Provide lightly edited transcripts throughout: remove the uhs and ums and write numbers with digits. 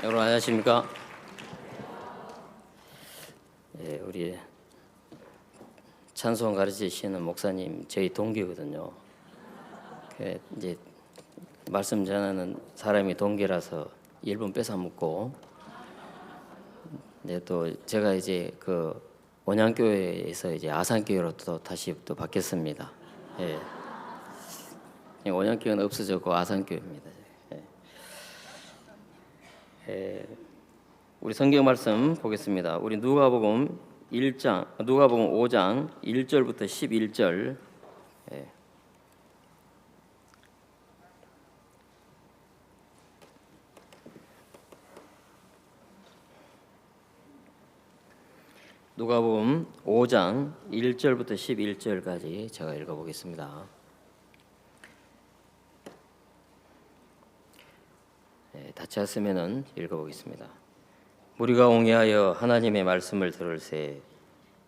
여러분 안녕하십니까? 우리 찬송 가르치시는 목사님 저희 동기거든요. 이제 말씀 전하는 사람이 동기라서 1분 뺏어 먹고, 또 제가 이제 그 원양교회에서 이제 아산교회로 또 다시 또 바뀌었습니다. 원양교회는 없어졌고 아산교회입니다. 우리 성경 말씀 보겠습니다. 우리 누가복음 5장 1절부터 11절. 누가복음 5장 1절부터 11절까지 제가 읽어보겠습니다. 다 찾았으면 읽어보겠습니다. 무리가 옹이하여 하나님의 말씀을 들을새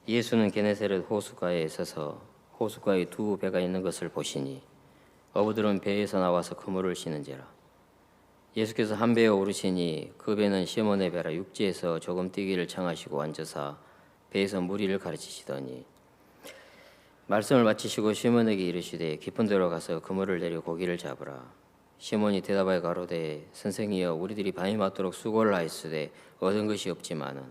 예수는 게네사렛 호숫가에 서서 호숫가에 두 배가 있는 것을 보시니 어부들은 배에서 나와서 그물을 쉬는지라. 예수께서 한 배에 오르시니 그 배는 시몬의 배라. 육지에서 조금 뛰기를 청하시고 앉으사 배에서 무리를 가르치시더니 말씀을 마치시고 시몬에게 이르시되 깊은 데로 가서 그물을 내려 고기를 잡으라. 시몬이 대답하여 가로되 선생이여 우리들이 밤이 맞도록 수고를 하였으되 얻은 것이 없지만은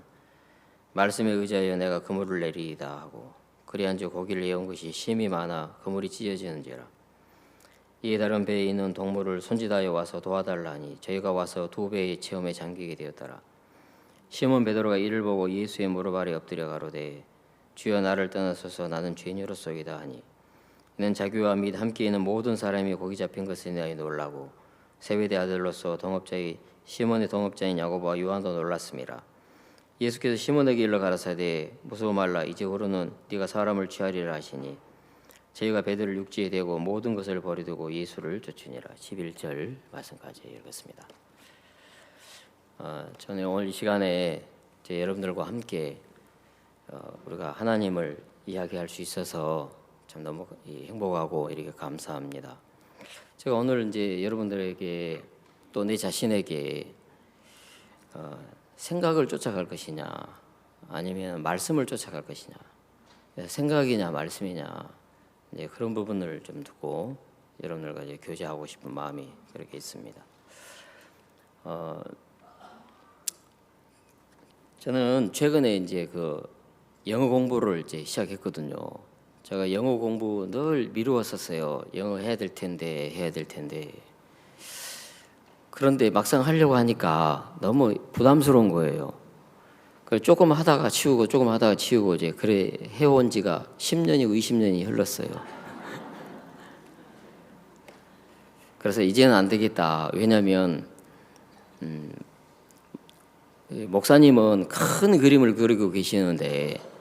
말씀에 의지하여 내가 그물을 내리이다 하고 그리한즉 고기를 예온 것이 심이 많아 그물이 찢어지는지라. 이에 다른 배에 있는 동물을 손짓하여 와서 도와달라니 저희가 와서 두 배의 체험에 잠기게 되었더라. 시몬 베드로가 이를 보고 예수의 무릎 아래 엎드려 가로되 주여 나를 떠나소서 나는 죄인으로소이다 하니 이는 자기와 및 함께 있는 모든 사람이 고기 잡힌 것에 대하여 놀라고 세베대 아들로서 동업자의 시몬의 동업자인 야고보와 요한도 놀랐습니다. 예수께서 시몬에게 일러 가라사대 무서워 말라 이제후로는 네가 사람을 취하리라 하시니 저희가 배들을 육지에 대고 모든 것을 버리두고 예수를 쫓으니라. 11절 말씀까지 읽었습니다. 저는 오늘 이 시간에 여러분들과 함께 우리가 하나님을 이야기할 수 있어서 참 너무 행복하고 이렇게 감사합니다. 제가 오늘 이제 여러분들에게 또 내 자신에게 생각을 쫓아갈 것이냐 아니면 말씀을 쫓아갈 것이냐, 생각이냐 말씀이냐, 이제 그런 부분을 좀 두고 여러분들과 이제 교제하고 싶은 마음이 그렇게 있습니다. 저는 최근에 이제 그 영어 공부를 이제 시작했거든요. 제가 영어 공부 늘 미루었었어요. 영어 해야 될 텐데. 그런데 막상 하려고 하니까 너무 부담스러운 거예요. 그래서 조금 하다가 치우고 이제 그래 해온 지가 10년이고 20년이 흘렀어요. 그래서 이제는 안 되겠다. 왜냐하면 목사님은 큰 그림을 그리고 계시는데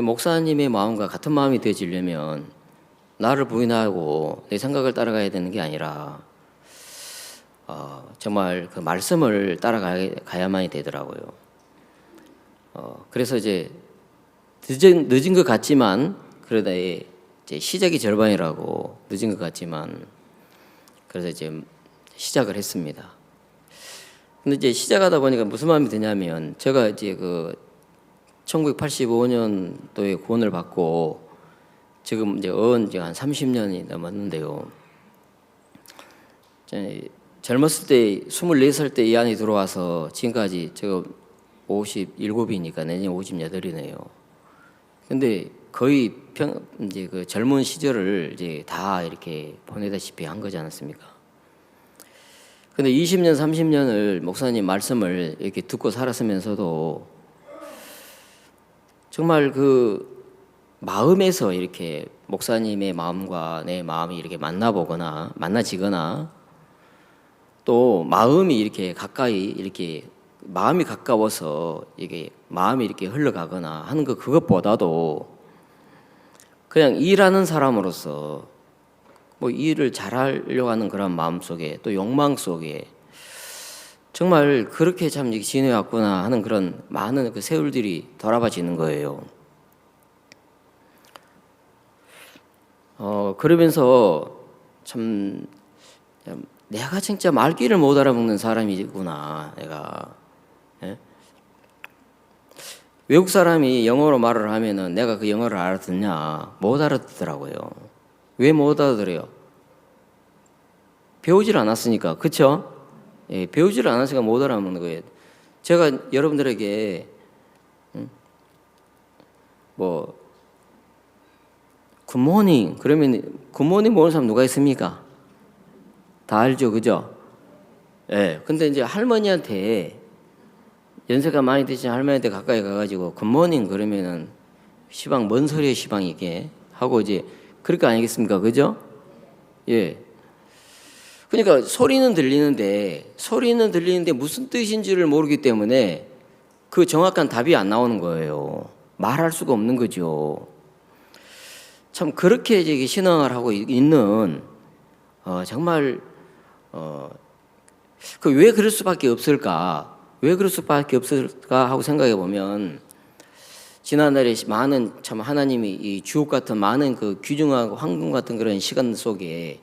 목사님의 마음과 같은 마음이 되어지려면 나를 부인하고 내 생각을 따라가야 되는 게 아니라 정말 그 말씀을 따라가야만이 되더라고요. 그래서 이제 늦은 것 같지만 그러다 이제 시작이 절반이라고 늦은 것 같지만 그래서 이제 시작을 했습니다. 근데 이제 시작하다 보니까 무슨 마음이 드냐면 제가 이제 그 1985년도에 구원을 받고 지금 이제 한 30년이 넘었는데요. 젊었을 때 24살 때 이 안에 들어와서 지금까지 제가 57이니까 내년 58이네요. 근데 거의 이제 그 젊은 시절을 이제 다 이렇게 보내다시피 한 거지 않았습니까? 근데 20년, 30년을 목사님 말씀을 이렇게 듣고 살았으면서도 정말 그 마음에서 이렇게 목사님의 마음과 내 마음이 이렇게 만나지거나 또 마음이 이렇게 가까이 이렇게 마음이 가까워서 이게 마음이 이렇게 흘러가거나 하는 그것보다도 그냥 일하는 사람으로서 뭐 일을 잘하려고 하는 그런 마음 속에 또 욕망 속에 정말 그렇게 참 지내왔구나 하는 그런 많은 그 세월들이 돌아봐지는 거예요. 그러면서 참 내가 진짜 말귀를 못 알아먹는 사람이구나. 내가 외국 사람이 영어로 말을 하면은 내가 그 영어를 알아듣냐? 못 알아듣더라고요. 왜 못 알아들어요? 배우질 않았으니까. 그렇죠? 예, 배우질 않았으니까 못 알아먹는 거예요. 제가 여러분들에게 뭐 굿모닝 그러면 굿모닝 모르는 사람 누가 있습니까? 다 알죠, 그죠? 예. 근데 이제 할머니한테 연세가 많이 드신 할머니한테 가까이 가가지고 굿모닝 그러면은 시방 뭔 소리에 시방 이게 하고 이제 그럴 거 아니겠습니까, 그죠? 예. 그러니까 소리는 들리는데 무슨 뜻인지를 모르기 때문에 그 정확한 답이 안 나오는 거예요. 말할 수가 없는 거죠. 참 그렇게 이제 신앙을 하고 있는 정말 그 왜 그럴 수밖에 없을까? 왜 그럴 수밖에 없을까 하고 생각해 보면 지난날에 많은 참 하나님이 이 주옥 같은 많은 그 귀중하고 황금 같은 그런 시간 속에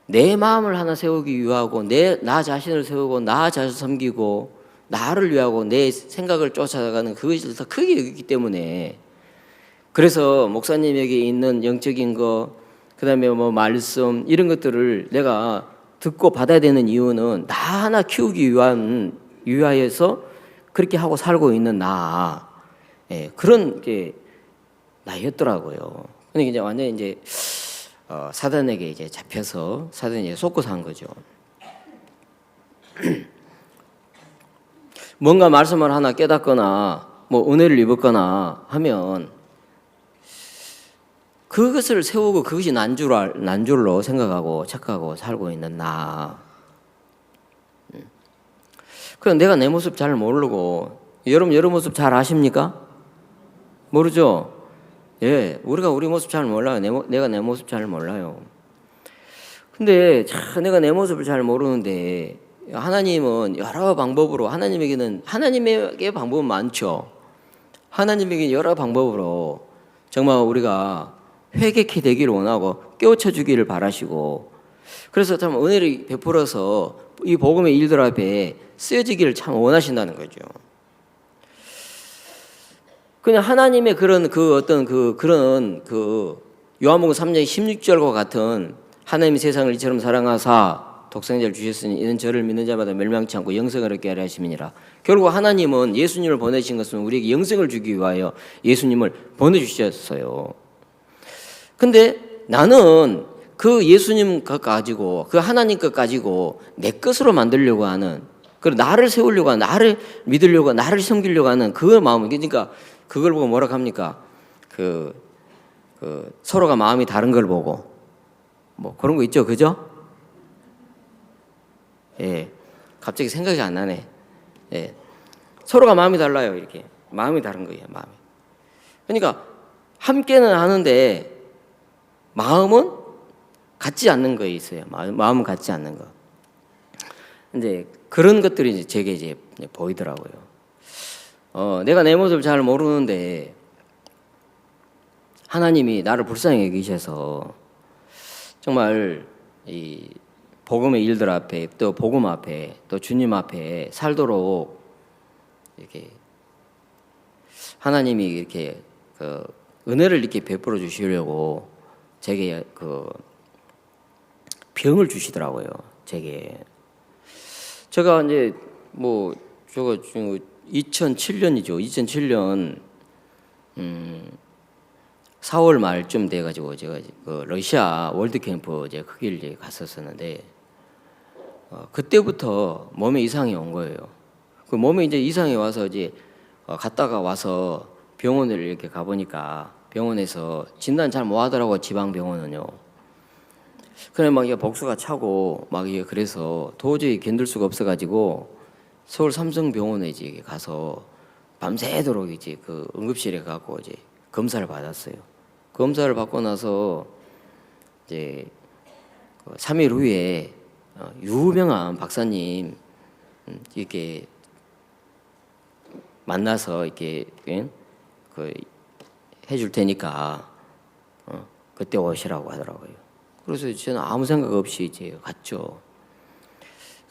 내 마음을 하나 세우기 위하고 나 자신을 세우고 나 자신을 섬기고 나를 위하고 내 생각을 쫓아가는 그것을 더 크게 여기기 때문에 그래서 목사님에게 있는 영적인 거 그다음에 뭐 말씀 이런 것들을 내가 듣고 받아야 되는 이유는 나 하나 키우기 위하여서 그렇게 하고 살고 있는 그런 게 나였더라고요. 근데 이제 완전히 이제 사단에게 이제 잡혀서 사단이 속고 산 거죠. 뭔가 말씀을 하나 깨닫거나 뭐 은혜를 입었거나 하면 그것을 세우고 그것이 난줄로 생각하고 착각하고 살고 있는 나. 그럼 내가 내 모습 잘 모르고 여러분 모습 잘 아십니까? 모르죠? 예, 우리가 우리 모습 잘 몰라요. 내가 내 모습 잘 몰라요. 근데 내가 내 모습을 잘 모르는데 하나님은 여러 방법으로 하나님에게 방법은 많죠. 하나님에게 여러 방법으로 정말 우리가 회개케 되기를 원하고 깨우쳐 주기를 바라시고 그래서 참 은혜를 베풀어서 이 복음의 일들 앞에 쓰여지기를 참 원하신다는 거죠. 그냥 하나님의 그런 요한복음 3장 16절과 같은 하나님이 세상을 이처럼 사랑하사 독생자를 주셨으니 이는 저를 믿는 자마다 멸망치 않고 영생을 얻게 하려 하심이니라. 결국 하나님은 예수님을 보내신 것은 우리에게 영생을 주기 위하여 예수님을 보내주셨어요. 근데 나는 그 예수님 것 가지고 그 하나님 것 가지고 내 것으로 만들려고 하는 그리고 나를 세우려고 하는 나를 믿으려고 나를 섬기려고 하는 그 마음 그러니까 그걸 보고 뭐라 합니까? 서로가 마음이 다른 걸 보고 뭐 그런 거 있죠, 그죠? 예, 갑자기 생각이 안 나네. 예, 서로가 마음이 달라요. 이렇게 마음이 다른 거예요, 마음이. 그러니까 함께는 하는데 마음은 같지 않는 거에 있어요. 마음은 같지 않는 거. 이제 그런 것들이 이제 제게 이제 보이더라고요. 내가 내 모습을 잘 모르는데 하나님이 나를 불쌍히 여기셔서 정말 이 복음의 일들 앞에 또 복음 앞에 또 주님 앞에 살도록 이렇게 하나님이 이렇게 은혜를 이렇게 베풀어 주시려고 제게 병을 주시더라고요. 제가 이제 뭐 저거 2007년이죠. 2007년 4월 말쯤 돼가지고 제가 러시아 월드 캠프 이제 거기를 이제 갔었었는데 그때부터 몸에 이상이 온 거예요. 그 몸에 이제 이상이 와서 이제 갔다가 와서 병원을 이렇게 가보니까 병원에서 진단 잘 못 하더라고 지방 병원은요. 그래 막 이게 복수가 차고 막 이게 그래서 도저히 견딜 수가 없어가지고 서울 삼성병원에 이제 가서 밤새도록 이제 그 응급실에 가고 이제 검사를 받았어요. 검사를 받고 나서 이제 3일 후에 유명한 박사님 이렇게 만나서 이렇게 해줄 테니까 그때 오시라고 하더라고요. 그래서 저는 아무 생각 없이 이제 갔죠.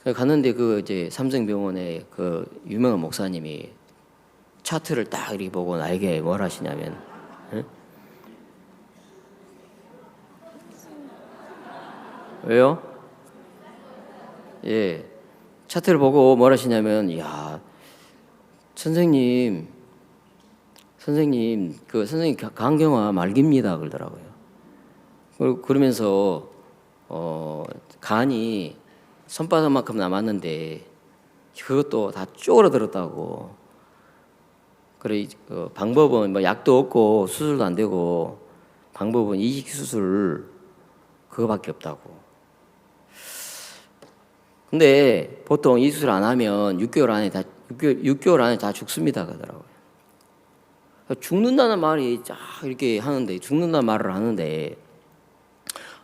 갔는데 그 이제 삼성병원에 그 유명한 목사님이 차트를 딱 이렇게 보고 나에게 뭘 하시냐면, 응? 왜요? 예, 차트를 보고 뭘 하시냐면, 야, 선생님, 그 선생님 간경화 말기입니다 그러더라고요. 그러면서 간이 손바닥만큼 남았는데 그것도 다 쪼그라들었다고. 그래, 그 방법은 뭐 약도 없고 수술도 안 되고 방법은 이식 수술 그거밖에 없다고. 근데 보통 이 수술 안 하면 6개월 안에 다 죽습니다 그러더라고요. 죽는다는 말이 쫙 이렇게 하는데, 죽는다는 말을 하는데,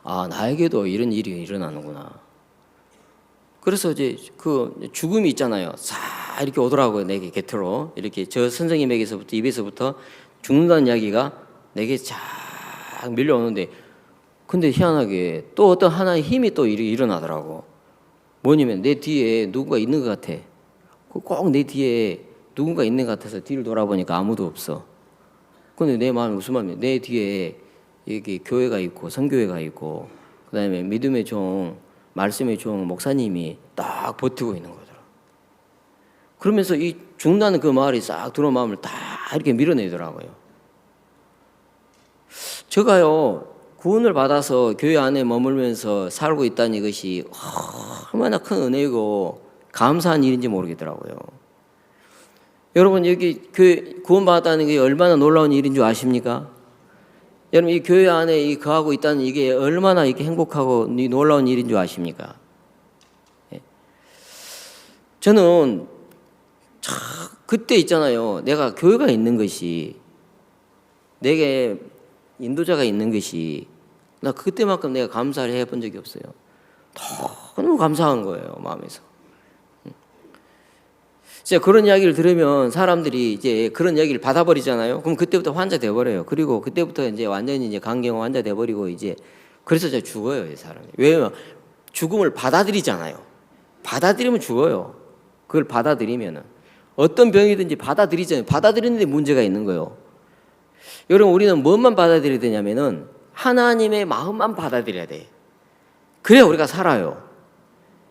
아, 나에게도 이런 일이 일어나는구나. 그래서 이제 그 죽음이 있잖아요. 싹 이렇게 오더라고요. 내게 곁으로. 이렇게 저 선생님에게서부터, 입에서부터 죽는다는 이야기가 내게 쫙 밀려오는데, 근데 희한하게 또 어떤 하나의 힘이 또 일어나더라고. 뭐냐면 내 뒤에 누군가 있는 것 같아. 꼭 내 뒤에 누군가 있는 것 같아서 뒤를 돌아보니까 아무도 없어. 근데 내 마음이 무슨 마음이야? 내 뒤에 여기 교회가 있고 선교회가 있고 그다음에 믿음의 종, 말씀의 종 목사님이 딱 버티고 있는 거더라. 그러면서 이 죽는다는 그 말이 싹 들어온 마음을 다 이렇게 밀어내더라고요. 제가요 구원을 받아서 교회 안에 머물면서 살고 있다는 것이 얼마나 큰 은혜이고 감사한 일인지 모르겠더라고요. 여러분 여기 구원받았다는 게 얼마나 놀라운 일인 줄 아십니까? 여러분 이 교회 안에 거하고 있다는 이게 얼마나 이렇게 행복하고 놀라운 일인 줄 아십니까? 저는 그때 있잖아요. 내가 교회가 있는 것이, 내게 인도자가 있는 것이, 나 그때만큼 내가 감사를 해본 적이 없어요. 너무 감사한 거예요, 마음에서. 진짜 그런 이야기를 들으면 사람들이 이제 그런 이야기를 받아버리잖아요. 그럼 그때부터 환자 돼버려요. 그리고 그때부터 이제 완전히 이제 간경화 환자 돼버리고 이제 그래서 이제 죽어요, 이 사람이. 왜냐면 죽음을 받아들이잖아요. 받아들이면 죽어요. 그걸 받아들이면은 어떤 병이든지 받아들이잖아요. 받아들이는데 문제가 있는 거예요. 여러분 우리는 무엇만 받아들여야 되냐면은 하나님의 마음만 받아들여야 돼. 그래야 우리가 살아요.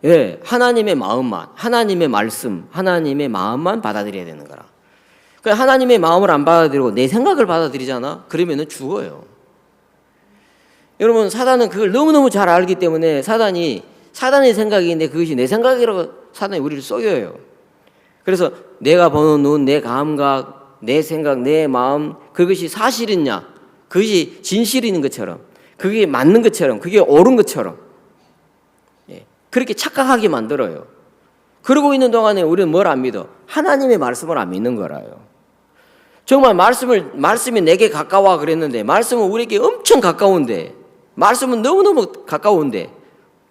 예, 하나님의 마음만, 하나님의 말씀, 하나님의 마음만 받아들여야 되는 거라. 그러니까 하나님의 마음을 안 받아들이고 내 생각을 받아들이잖아? 그러면은 죽어요. 여러분, 사단은 그걸 너무너무 잘 알기 때문에 사단의 생각인데 그것이 내 생각이라고 사단이 우리를 속여요. 그래서 내가 보는 눈, 내 감각, 내 생각, 내 마음, 그것이 사실이냐, 그것이 진실인 것처럼, 그게 맞는 것처럼, 그게 옳은 것처럼 그렇게 착각하게 만들어요. 그러고 있는 동안에 우리는 뭘 안 믿어? 하나님의 말씀을 안 믿는 거라요. 정말 말씀이 내게 가까워 그랬는데, 말씀은 우리에게 엄청 가까운데, 말씀은 너무너무 가까운데,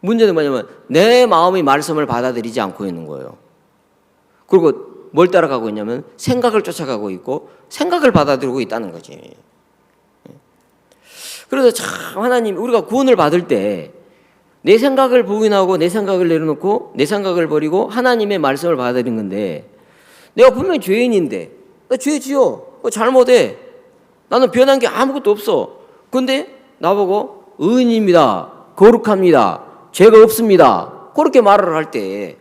문제는 뭐냐면 내 마음이 말씀을 받아들이지 않고 있는 거예요. 그리고 뭘 따라가고 있냐면 생각을 쫓아가고 있고 생각을 받아들이고 있다는 거지. 그래서 참 하나님, 우리가 구원을 받을 때 내 생각을 부인하고 내 생각을 내려놓고 내 생각을 버리고 하나님의 말씀을 받아들인 건데, 내가 분명히 죄인인데 나 죄 지어, 잘못해, 나는 변한 게 아무것도 없어. 근데 나보고 의인입니다, 거룩합니다, 죄가 없습니다, 그렇게 말을 할 때,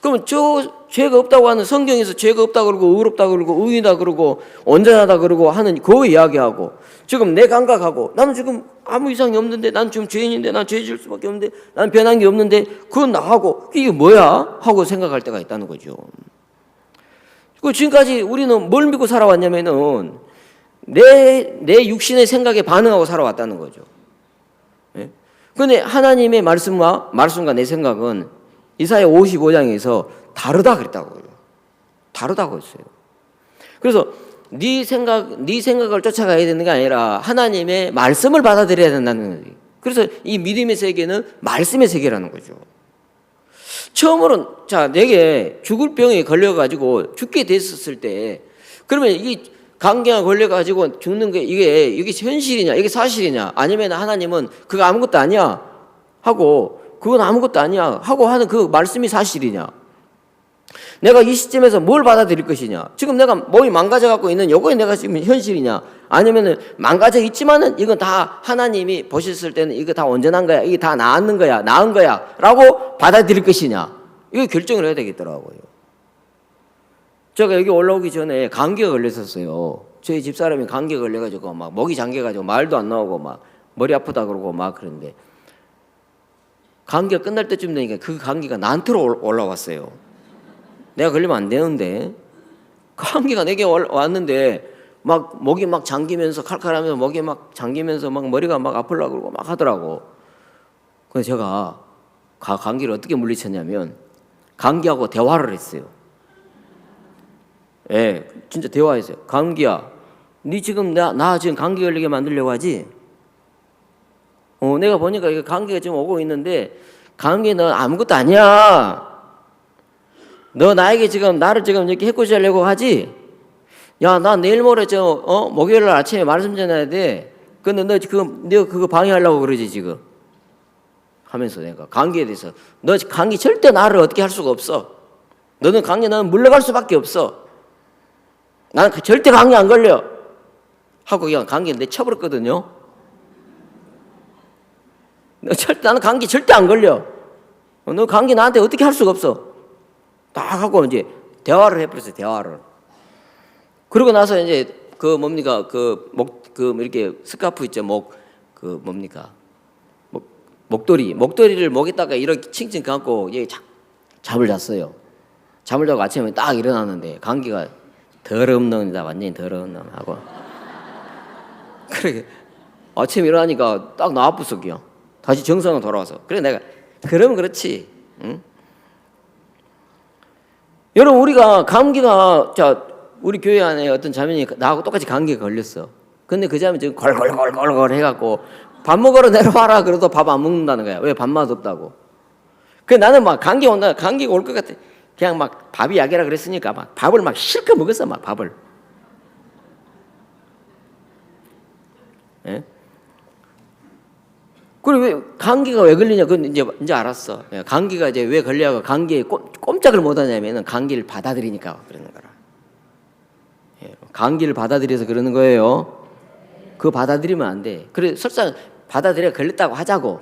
그러면 저 죄가 없다고 하는 성경에서 죄가 없다고 그러고 의롭다고 그러고 의인이다 그러고 온전하다 그러고 하는 그 이야기하고, 지금 내 감각하고 나는 지금 아무 이상이 없는데, 난 지금 죄인인데, 난 죄 지을 수밖에 없는데, 난 변한 게 없는데, 그건 나하고 이게 뭐야? 하고 생각할 때가 있다는 거죠. 그 지금까지 우리는 뭘 믿고 살아왔냐면은 내 육신의 생각에 반응하고 살아왔다는 거죠. 그런데 하나님의 말씀과 내 생각은 이사야 55장에서 다르다 그랬다고요. 다르다고 했어요. 그래서 네 생각을 쫓아가야 되는 게 아니라 하나님의 말씀을 받아들여야 된다는 거예요. 그래서 이 믿음의 세계는 말씀의 세계라는 거죠. 처음으로는 내게 죽을 병에 걸려가지고 죽게 됐었을 때, 그러면 이 감기가 걸려가지고 죽는 게 이게 현실이냐, 이게 사실이냐, 아니면 하나님은 그거 아무것도 아니야 하고 그건 아무것도 아니야 하고 하는 그 말씀이 사실이냐? 내가 이 시점에서 뭘 받아들일 것이냐? 지금 내가 몸이 망가져 갖고 있는 요거에 내가 지금 현실이냐? 아니면은 망가져 있지만은 이건 다 하나님이 보셨을 때는 이거 다 온전한 거야, 이게 다 나은 거야라고 받아들일 것이냐? 이거 결정을 해야 되겠더라고요. 제가 여기 올라오기 전에 감기가 걸렸었어요. 저희 집사람이 감기가 걸려가지고 막 목이 잠겨가지고 말도 안 나오고 막 머리 아프다 그러고 막 그런데 감기가 끝날 때쯤 되니까 그 감기가 나한테로 올라왔어요. 내가 걸리면 안 되는데 감기가 내게 왔는데 막 목이 막 잠기면서 칼칼하면서 목이 막 잠기면서 막 머리가 막 아프려고 그러고 막 하더라고. 그래서 제가 감기를 어떻게 물리쳤냐면 감기하고 대화를 했어요. 예, 진짜 대화했어요. 감기야, 니 지금 나 지금 감기 걸리게 만들려고 하지? 내가 보니까 이거 감기가 지금 오고 있는데 감기 너 아무것도 아니야. 너 나에게 지금 나를 지금 이렇게 해코지하려고 하지? 야, 나 내일 모레 목요일 날 아침에 말씀 전해야 돼. 근데 너 그거 방해하려고 그러지 지금? 하면서 내가 감기에 대해서 너 감기 절대 나를 어떻게 할 수가 없어. 너는 물러갈 수밖에 없어. 나는 절대 감기 안 걸려. 하고 그냥 감기 내쳐버렸거든요. 나는 감기 절대 안 걸려. 너 감기 나한테 어떻게 할 수가 없어. 딱 하고 이제 대화를 해버렸어요. 대화를. 그러고 나서 이제 이렇게 스카프 있죠. 목도리를 목에다가 이렇게 칭칭 감고 잠을 잤어요. 잠을 자고 아침에 딱 일어났는데 감기가 더러운 놈이다. 완전히 더러운 놈 하고. 그래 아침에 일어나니까 딱 나와버렸어요. 다시 정상으로 돌아와서. 그래 내가 그러면 그렇지. 응? 여러분 우리가 감기가 우리 교회 안에 어떤 자매니 나하고 똑같이 감기가 걸렸어. 근데 그 자매 지금 걸걸걸걸걸 해갖고 밥 먹으러 내려와라 그래도 밥 안 먹는다는 거야. 왜? 밥맛 없다고. 그래 나는 막 감기가 올 것 같아. 그냥 막 밥이 약이라 그랬으니까 막 밥을 막 실컷 먹었어. 막 밥을. 예? 그리고 왜 감기가 왜 걸리냐? 그건 이제 알았어. 감기가 이제 왜 걸려가 감기에 꼼짝을 못 하냐면은 감기를 받아들이니까 그러는 거라. 감기를 받아들여서 그러는 거예요. 그거 받아들이면 안 돼. 그래 설사 받아들여 걸렸다고 하자고.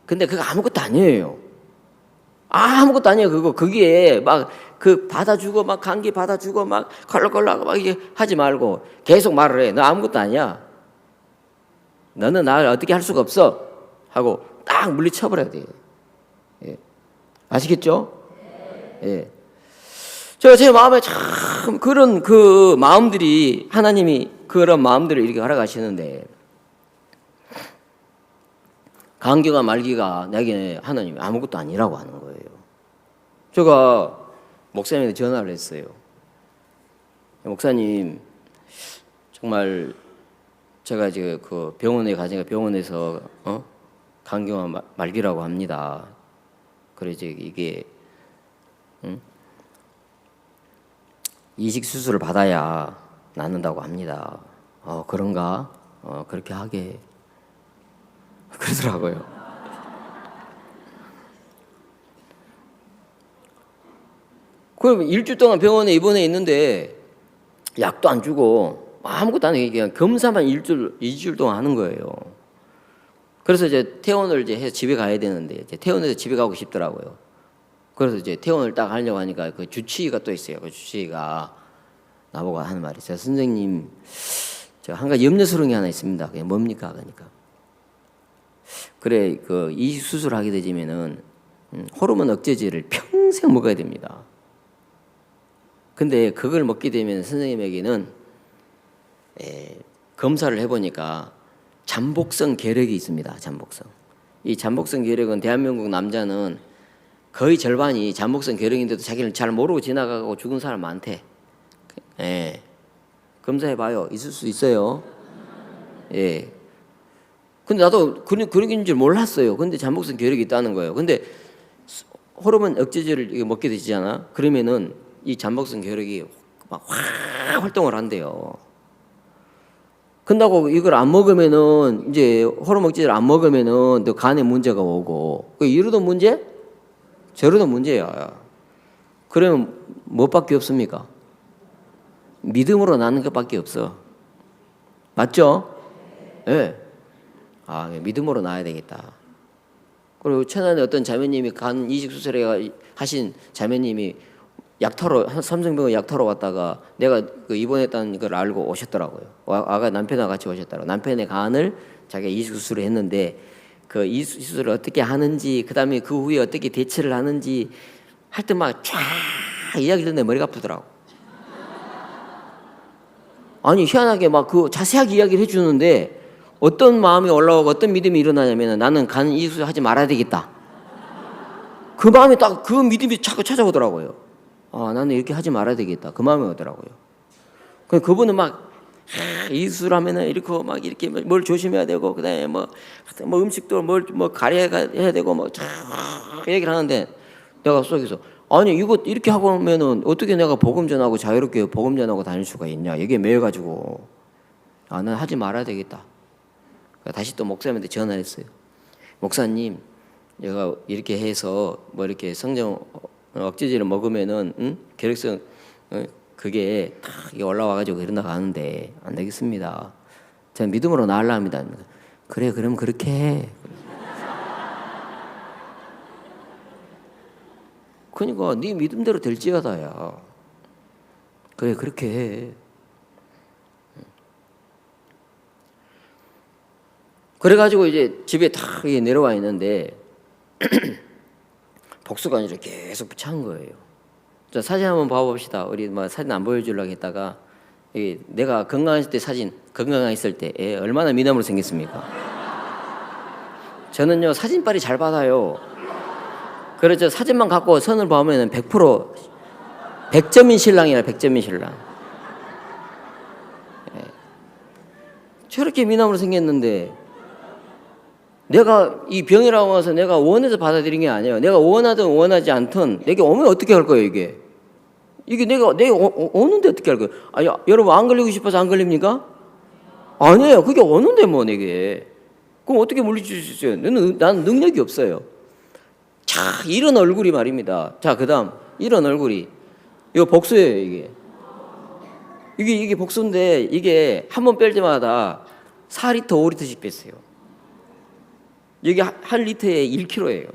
근데 그거 아무것도 아니에요. 아무것도 아니에요. 거기에 막 받아주고 막 감기 받아주고 막 걸럭걸럭 막 이게 하지 말고 계속 말을 해. 너 아무것도 아니야. 너는 나를 어떻게 할 수가 없어. 하고 딱 물리쳐버려야 돼요. 예. 아시겠죠? 예. 제 마음에 참 그런 마음들이 하나님이 그런 마음들을 이렇게 허락하시는데 감기가 말기가 내게 하나님이 아무것도 아니라고 하는 거예요. 제가 목사님한테 전화를 했어요. 목사님 정말 제가 이제 병원에 가니까 병원에서 감기가 말기라고 합니다. 그래 이제 이게 이식 수술을 받아야 낫는다고 합니다. 그런가? 그렇게 하게 그러더라고요. 그럼 일주일 동안 병원에 입원해 있는데 약도 안 주고 아무것도 안 해. 그냥 검사만 2주일 동안 하는 거예요. 그래서 이제 퇴원을 이제 해서 집에 가야 되는데 이제 퇴원해서 집에 가고 싶더라고요. 그래서 이제 퇴원을 딱 하려고 하니까 그 주치의가 또 있어요. 그 주치의가 나보고 하는 말이 있어요. 선생님, 제가 한 가지 염려스러운 게 하나 있습니다. 그게 뭡니까? 그러니까 그래 이식 수술하게 되지면은 호르몬 억제제를 평생 먹어야 됩니다. 근데 그걸 먹게 되면 선생님에게는 검사를 해보니까 잠복성 결핵이 있습니다. 잠복성. 이 잠복성 결핵은 대한민국 남자는 거의 절반이 잠복성 결핵인데도 자기를 잘 모르고 지나가고 죽은 사람 많대. 예. 검사해봐요. 있을 수 있어요. 예. 근데 나도 그런 줄 몰랐어요. 근데 잠복성 결핵이 있다는 거예요. 근데 호르몬 억제제를 먹게 되잖아. 그러면은 이 잠복성 결핵이 막 확 활동을 한대요. 근다고 이걸 안 먹으면은 이제 호르몬제를 안 먹으면은 또 간에 문제가 오고 이러던 문제 저러던 문제야. 그러면 뭐밖에 없습니까? 믿음으로 나는 것밖에 없어. 맞죠? 예. 네. 아, 믿음으로 나야 되겠다. 그리고 천안에 어떤 자매님이 간 이식 수술에 하신 자매님이 약타로 삼성병원 약타로 왔다가 내가 그 입원했다는 걸 알고 오셨더라고요. 아가 남편과 같이 오셨더라고요. 남편의 간을 자기가 이식 수술을 했는데 그 이식 수술을 어떻게 하는지 그다음에 그 후에 어떻게 대처를 하는지 할 때 막 쫙 이야기 듣는데 머리가 아프더라고. 아니 희한하게 막 그 자세하게 이야기를 해주는데 어떤 마음이 올라오고 어떤 믿음이 일어나냐면 나는 간 이식 수술 하지 말아야 되겠다. 그 마음이 딱 그 믿음이 자꾸 찾아오더라고요. 아, 나는 이렇게 하지 말아야 되겠다. 그 마음이 오더라고요. 그분은 막 이수술하면은 이렇게 막 이렇게 뭘 조심해야 되고 그다음에 뭐 음식도 뭘 가려야 해야 되고 뭐 얘기를 하는데 내가 속에서 아니 이거 이렇게 하고 오면은 어떻게 내가 복음 전하고 자유롭게 복음 전하고 다닐 수가 있냐 이게 매여가지고 아, 난 하지 말아야 되겠다. 다시 또 목사님한테 전화를 했어요. 목사님, 내가 이렇게 해서 뭐 이렇게 성경 억제제를 먹으면은 결핵성 그게 다 올라와가지고 이러다 가는데 안 되겠습니다. 저는 믿음으로 나으려 합니다. 그래, 그럼 그렇게 해. 그러니까 네 믿음대로 될지어다야. 그래, 그렇게 해. 그래가지고 이제 집에 다 내려와 있는데 복수가 아니라 계속 찬 거예요. 자, 사진 한번 봐봅시다. 우리 뭐 사진 안 보여주려고 했다가 내가 건강했을 때 사진, 건강했을 때 얼마나 미남으로 생겼습니까? 저는요 사진빨이 잘 받아요. 그래서 사진만 갖고 선을 보면은 100% 100점인 신랑이라 100점인 신랑. 저렇게 미남으로 생겼는데 내가 이 병이라고 해서 내가 원해서 받아들인 게 아니에요. 내가 원하든 원하지 않든 내게 오면 어떻게 할 거예요, 이게? 이게 내가 오는데 어떻게 할 거예요? 아니, 여러분 안 걸리고 싶어서 안 걸립니까? 아니에요. 그게 오는데 뭐 내게. 그럼 어떻게 물리칠 수 있어요? 나는 능력이 없어요. 자, 이런 얼굴이 말입니다. 자, 그다음 이런 얼굴이 이거 복수예요, 이게. 이게 복수인데 이게 한 번 뺄 때마다 4리터, 5리터씩 뺐어요. 여기 한 리터에 1kg예요.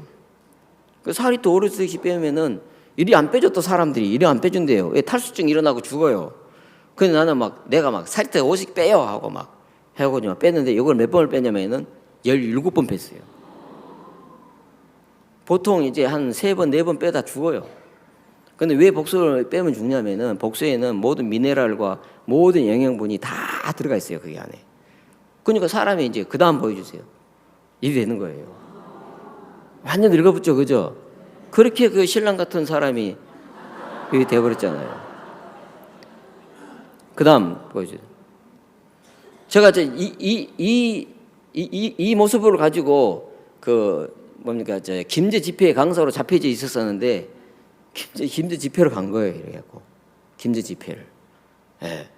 그 4리터 5리터씩 빼면은 이리 안 빼줘 또 사람들이 이리 안 빼준대요. 왜 탈수증 일어나고 죽어요. 근데 나는 내가 4리터 5씩 빼요 하고 막 해가지고 뺐는데 이걸 몇 번을 빼냐면은 17번 뺐어요. 보통 이제 한 3번, 4번 빼다 죽어요. 근데 왜 복수를 빼면 죽냐면은 복수에는 모든 미네랄과 모든 영양분이 다 들어가 있어요, 거기 안에. 그러니까 사람이 이제 그 다음 보여주세요. 일이 되는 거예요. 완전 늙어붙죠, 그죠? 그렇게 그 신랑 같은 사람이 여기 돼버렸잖아요. 그 다음 보여주세요. 제가 이 모습을 가지고 김제 집회 강사로 잡혀져 있었었는데 김제 집회로 간 거예요, 이렇게 갖고 김제 집회를. 예.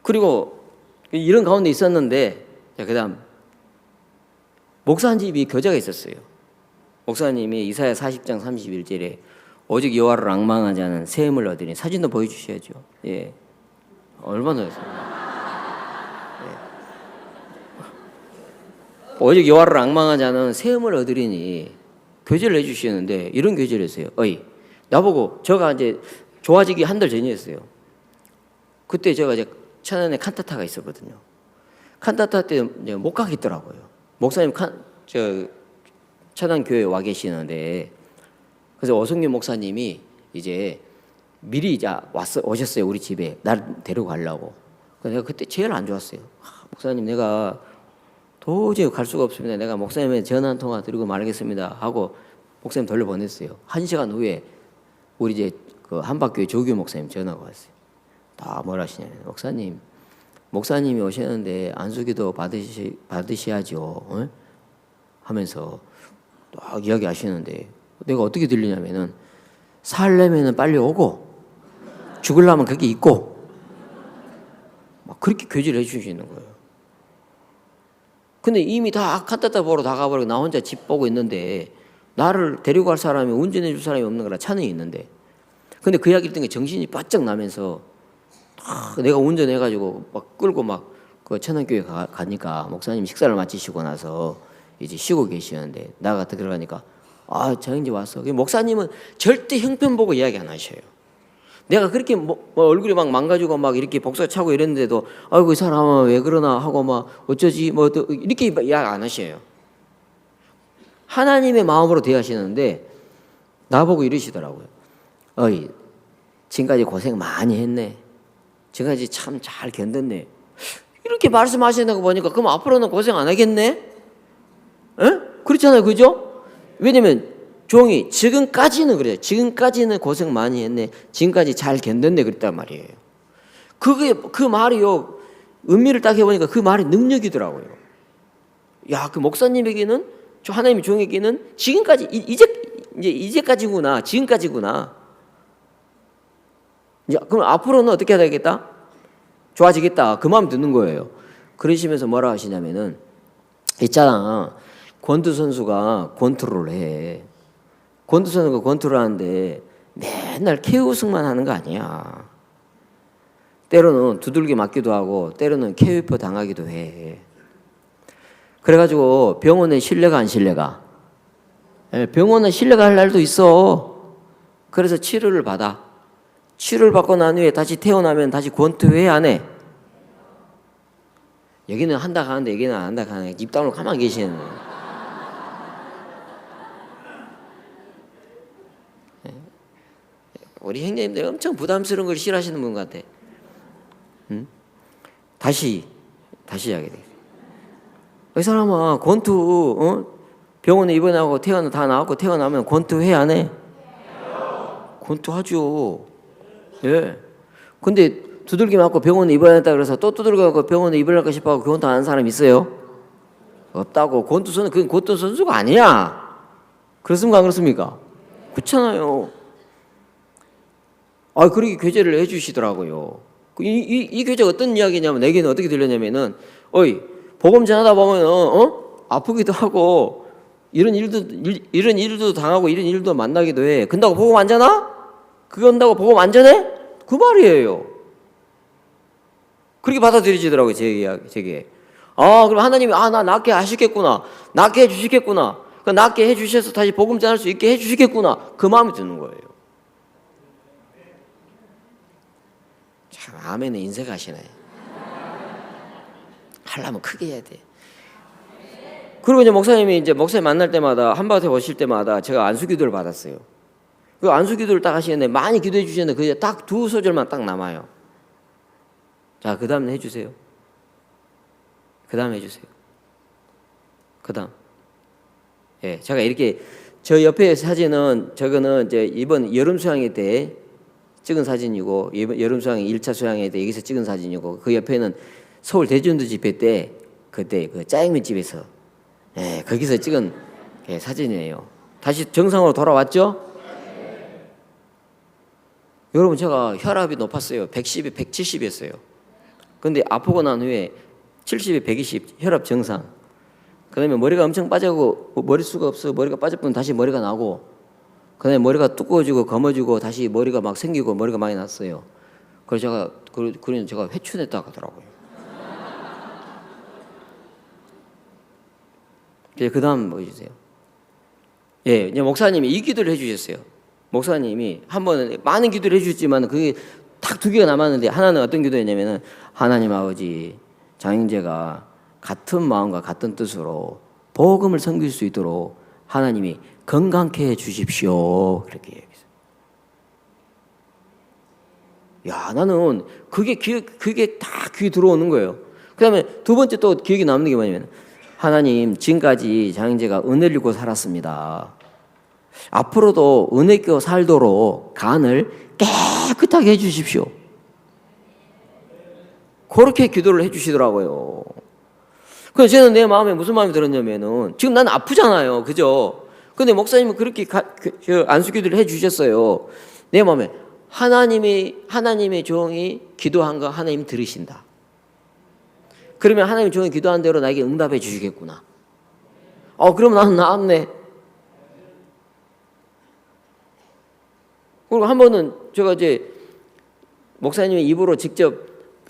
그리고 이런 가운데 있었는데, 자, 그다음 목사 한 집이 교제가 있었어요. 목사님이 이사야 40장 31절에 오직 여호와를 앙망하지 않은 새 힘을 얻으니 사진도 보여주셔야죠. 예, 얼마나 했어요? 예. 오직 여호와를 앙망하지 않은 새 힘을 얻으리니 교제를 해주시는데 이런 교제를 했어요. 나보고 제가 이제 좋아지기 한 달 전이었어요. 그때 제가 이제 천안에 칸타타가 있었거든요. 칸타타 때 못 가겠더라고요. 목사님 천안 교회 와 계시는데 그래서 오성균 목사님이 이제 미리 이제 오셨어요, 우리 집에 날 데리고 가려고. 내가 그때 제일 안 좋았어요. 목사님 내가 도저히 갈 수가 없습니다. 내가 목사님의 전화 한 통화 드리고 말하겠습니다 하고 목사님 돌려보냈어요. 1시간 후에 우리 이제 그 한박교회 조규 목사님 전화가 왔어요. 다 뭐라 하시냐면 목사님이 오셨는데 안수기도 받으셔야죠. 어? 하면서 막 이야기하시는데 내가 어떻게 들리냐면은 살려면은 빨리 오고 죽으려면 거기 있고 그렇게 교제를 해주시는 거예요. 근데 이미 다 칸타타 보러 다 가버리고 나 혼자 집 보고 있는데 나를 데리고 갈 사람이 운전해 줄 사람이 없는 거라 차는 있는데 근데 그 이야기를 듣는 게 정신이 바짝 나면서 내가 운전해가지고 막 끌고 막 그 천안교회 가니까 목사님 식사를 마치시고 나서 이제 쉬고 계시는데 나가 들어가니까 장인지 왔어. 목사님은 절대 형편 보고 이야기 안 하셔요. 내가 그렇게 뭐 얼굴이 막 망가지고 막 이렇게 복사 차고 이랬는데도 아이고 이 사람은 왜 그러나 하고 막 어쩌지 뭐 이렇게 이야기 안 하셔요. 하나님의 마음으로 대하시는데 나보고 이러시더라고요. 어이 지금까지 고생 많이 했네. 지금까지 참 잘 견뎠네. 이렇게 말씀하시는 거 보니까 그럼 앞으로는 고생 안 하겠네? 에? 그렇잖아요, 그죠? 왜냐면 종이 지금까지는 그래요. 지금까지는 고생 많이 했네. 지금까지 잘 견뎠네 그랬단 말이에요. 그 말이요. 의미를 딱 해보니까 그 말이 능력이더라고요. 야, 그 목사님에게는 저 하나님의 종에게는 지금까지 이제까지구나. 지금까지구나. 이제 그럼 앞으로는 어떻게 해야 되겠다? 좋아지겠다. 그 마음 듣는 거예요. 그러시면서 뭐라 하시냐면은 있잖아. 권투 선수가 권투를 해. 권투 선수가 권투를 하는데 맨날 KO승만 하는 거 아니야. 때로는 두들겨 맞기도 하고 때로는 KO 당하기도 해. 그래가지고 병원에 실려가 안 실려가? 병원에 실려가 할 날도 있어. 그래서 치료를 받아. 치료를 받고 난 후에 다시 태어나면 다시 권투회 안 해? 여기는 한다 하는데 여기는 안 한다 하는데 입 다물고 가만히 계시는 거예요. 우리 형님들 엄청 부담스러운 걸 싫어하시는 분 같아. 응? 다시 이야기 돼. 이 사람아 권투 병원에 입원하고 다 나왔고 태어나면 권투회 안 해? 권투하죠. 예. 근데 두들겨 맞고 병원에 입원했다 그래서 또 두들겨 맞고 병원에 입원할까 싶어서 권투 안 하는 사람 있어요? 없다고. 권투 선수 그건 권투 선수가 아니야. 그렇습니까? 안 그렇습니까? 그렇잖아요. 그렇게 교제를 해주시더라고요. 이 교제가 어떤 이야기냐면 내게는 어떻게 들렸냐면은 복음 전하다 보면은 아프기도 하고 이런 일도 당하고 이런 일도 만나기도 해. 근다고 복음 안 전하? 그거 한다고 복음 안 전해? 그 말이에요. 그렇게 받아들이시더라고요, 제게. 그럼 하나님이 나 낫게 하시겠구나. 낫게 해주시겠구나. 그 낫게 해주셔서 다시 복음 전할 수 있게 해주시겠구나. 그 마음이 드는 거예요. 참 아멘에 인색하시네. 하려면 크게 해야 돼. 그리고 이제 목사님 만날 때마다 한밭에 오실 때마다 제가 안수기도를 받았어요. 그 안수기도를 딱 하시는데 많이 기도해 주셨는데 그게 딱 2소절만 딱 남아요. 자, 그 다음 해주세요. 그 다음 해주세요. 그 다음. 예, 제가 이렇게 저 옆에 사진은 저거는 이제 이번 여름 수양회 때 찍은 사진이고 여름 수양회 1차 수양회 때 여기서 찍은 사진이고 그 옆에는 서울 대전도 집회 때 그때 그 짜장면 집에서 거기서 찍은 사진이에요. 다시 정상으로 돌아왔죠? 여러분 제가 혈압이 높았어요. 110에 170이었어요. 근데 아프고 난 후에 70에 120 혈압 정상. 그다음에 머리가 엄청 빠져고 머리수가 없어. 머리가 빠졌으면 다시 머리가 나고 그다음에 머리가 두꺼워지고 검어지고 다시 머리가 막 생기고 머리가 많이 났어요. 그래서 제가 회춘했다고 하더라고요. 그 다음 뭐 해주세요. 예, 이제 목사님이 이 기도를 해주셨어요. 목사님이 한 번은 많은 기도를 해주셨지만 그게 딱 2개가 남았는데 하나는 어떤 기도였냐면은 하나님 아버지 장영재가 같은 마음과 같은 뜻으로 복음을 섬길 수 있도록 하나님이 건강케 해 주십시오. 그렇게 얘기했어요. 야, 나는 그게 딱 귀에 들어오는 거예요. 그 다음에 2번째 또 기억에 남는 게 뭐냐면 하나님 지금까지 장영재가 은혜를 입고 살았습니다. 앞으로도 은혜 있고 살도록 간을 깨끗하게 해주십시오. 그렇게 기도를 해주시더라고요. 그래서 저는 내 마음에 무슨 마음이 들었냐면은 지금 난 아프잖아요, 그죠? 근데 목사님은 그렇게 안수기도를 해주셨어요. 내 마음에 하나님의 종이 기도한 거 하나님 들으신다. 그러면 하나님 종이 기도한 대로 나에게 응답해 주시겠구나. 그럼 나는 나았네. 그리고 한 번은 제가 이제 목사님의 입으로 직접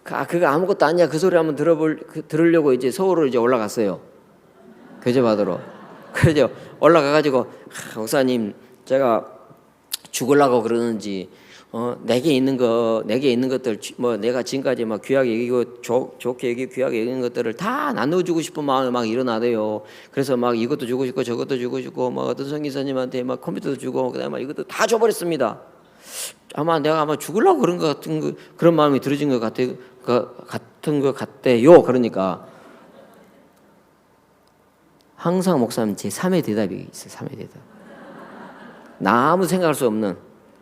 그거 아무것도 아니야 그 소리 한번 들으려고 이제 서울로 이제 올라갔어요. 교제 받으러. 그래서 올라가가지고 목사님 제가 죽으려고 그러는지 내게 있는 것들 뭐 내가 지금까지 막 귀하게 여기고 좋게 여기고 귀하게 여기는 것들을 다 나눠주고 싶은 마음이 막 일어나대요. 그래서 막 이것도 주고 싶고 저것도 주고 싶고 막 어떤 선교사님한테 막 컴퓨터도 주고 그다음에 막 이것도 다 줘버렸습니다. 내가 죽으려고 그런 것 같은 그런 마음이 들어진 것 같은 것 같대요. 그러니까 항상 목사님 제 3의 대답이 있어요. 3의 대답. 나 아무 생각할 수 없는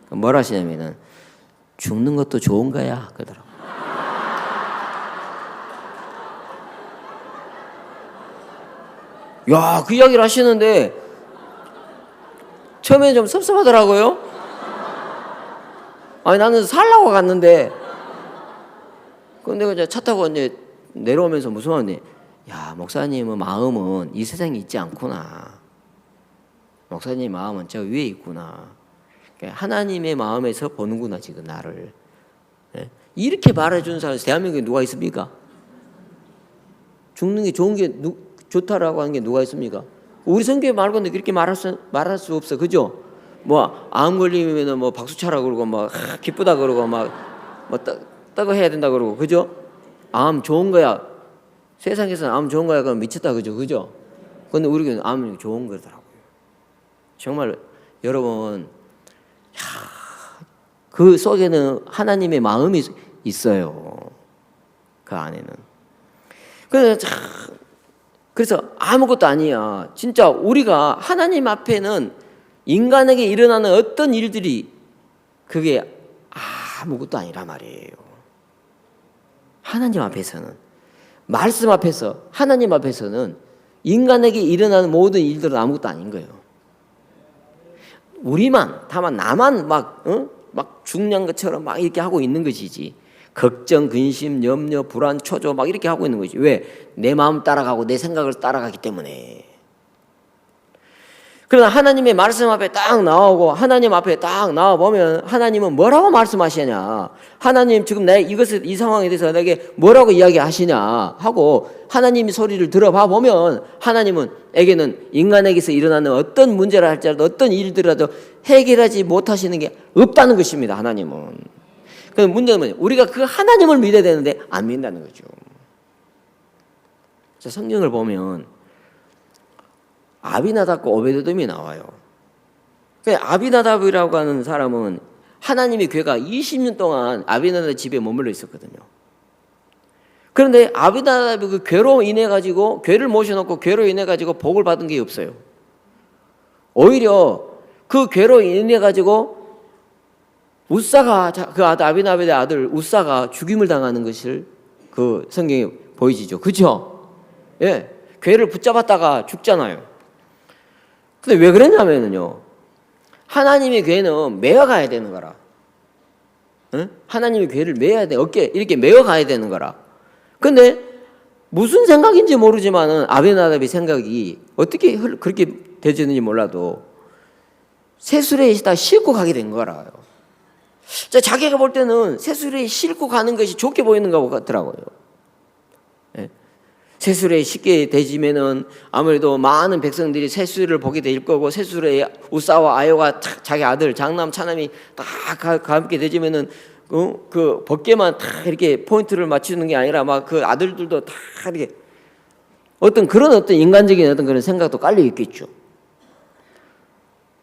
뭘 하시냐면은 죽는 것도 좋은 거야 그러더라고. 야, 그 이야기를 하시는데 처음에 좀 섭섭하더라고요. 나는 살라고 갔는데 근데 이제 차 타고 이제 내려오면서 무슨 말인데 야, 목사님의 마음은 이 세상에 있지 않구나. 목사님의 마음은 저 위에 있구나. 하나님의 마음에서 보는구나 지금 나를. 이렇게 말해주는 사람이 대한민국에 누가 있습니까? 죽는 게 좋은 게 좋다라고 하는 게 누가 있습니까? 우리 성경 말고는 그렇게 말할 수 없어, 그죠? 뭐 암 걸리면은 뭐 박수 차라 그러고 막 기쁘다 그러고 막 뭐 따고 해야 된다 그러고, 그죠? 암 좋은 거야. 세상에서는 암 좋은 거야 그러면 미쳤다, 그죠? 근데 우리는 암이 좋은 거더라고요. 정말 여러분, 그 속에는 하나님의 마음이 있어요. 그 안에는. 그래서 아무것도 아니야. 진짜 우리가 하나님 앞에는 인간에게 일어나는 어떤 일들이 그게 아무것도 아니란 말이에요. 하나님 앞에서는, 말씀 앞에서, 하나님 앞에서는 인간에게 일어나는 모든 일들은 아무것도 아닌 거예요. 다만 나만 막 중요한 것처럼 막 이렇게 하고 있는 것이지. 걱정, 근심, 염려, 불안, 초조 막 이렇게 하고 있는 거지. 왜? 내 마음 따라가고 내 생각을 따라가기 때문에. 그러나 하나님의 말씀 앞에 딱 나오고 하나님 앞에 딱 나와 보면 하나님은 뭐라고 말씀하시냐? 하나님 지금 이 상황에 대해서 내게 뭐라고 이야기하시냐 하고 하나님의 소리를 들어봐 보면 하나님은에게는 인간에게서 일어나는 어떤 문제라 할지라도 어떤 일들이라도 해결하지 못하시는 게 없다는 것입니다. 하나님은. 그 문제는 뭐냐? 우리가 그 하나님을 믿어야 되는데 안 믿는다는 거죠. 성경을 보면 아비나답과 오베데돔이 나와요. 아비나답이라고 하는 사람은 하나님의 괴가 20년 동안 아비나답 집에 머물러 있었거든요. 그런데 아비나답이 그 괴로 인해 가지고 괴를 모셔놓고 괴로 인해 가지고 복을 받은 게 없어요. 오히려 그 괴로 인해 가지고 우사가 그 아비나답의 아들 우사가 죽임을 당하는 것을 그 성경에 보이지죠. 그렇죠? 예, 괴를 붙잡았다가 죽잖아요. 근데 왜 그랬냐면요, 하나님의 괴는 메어가야 되는 거라. 응? 하나님의 괴를 메어야 돼. 어깨 이렇게 메어가야 되는 거라. 근데 무슨 생각인지 모르지만은 아비나답의 생각이 어떻게 그렇게 되졌는지 몰라도 새수레에다 싣고 가게 된 거라요. 자기가 볼 때는 새수레에 싣고 가는 것이 좋게 보이는 것 같더라고요. 예. 새수레에 쉽게 되지면은 아무래도 많은 백성들이 새수레를 보게 될 거고, 새수레에 우사와 아요가 자기 아들 장남 차남이 다 함께 되지면은 그 벗개만 다 이렇게 포인트를 맞추는 게 아니라 막 그 아들들도 다 이렇게 어떤 인간적인 어떤 그런 생각도 깔려 있겠죠.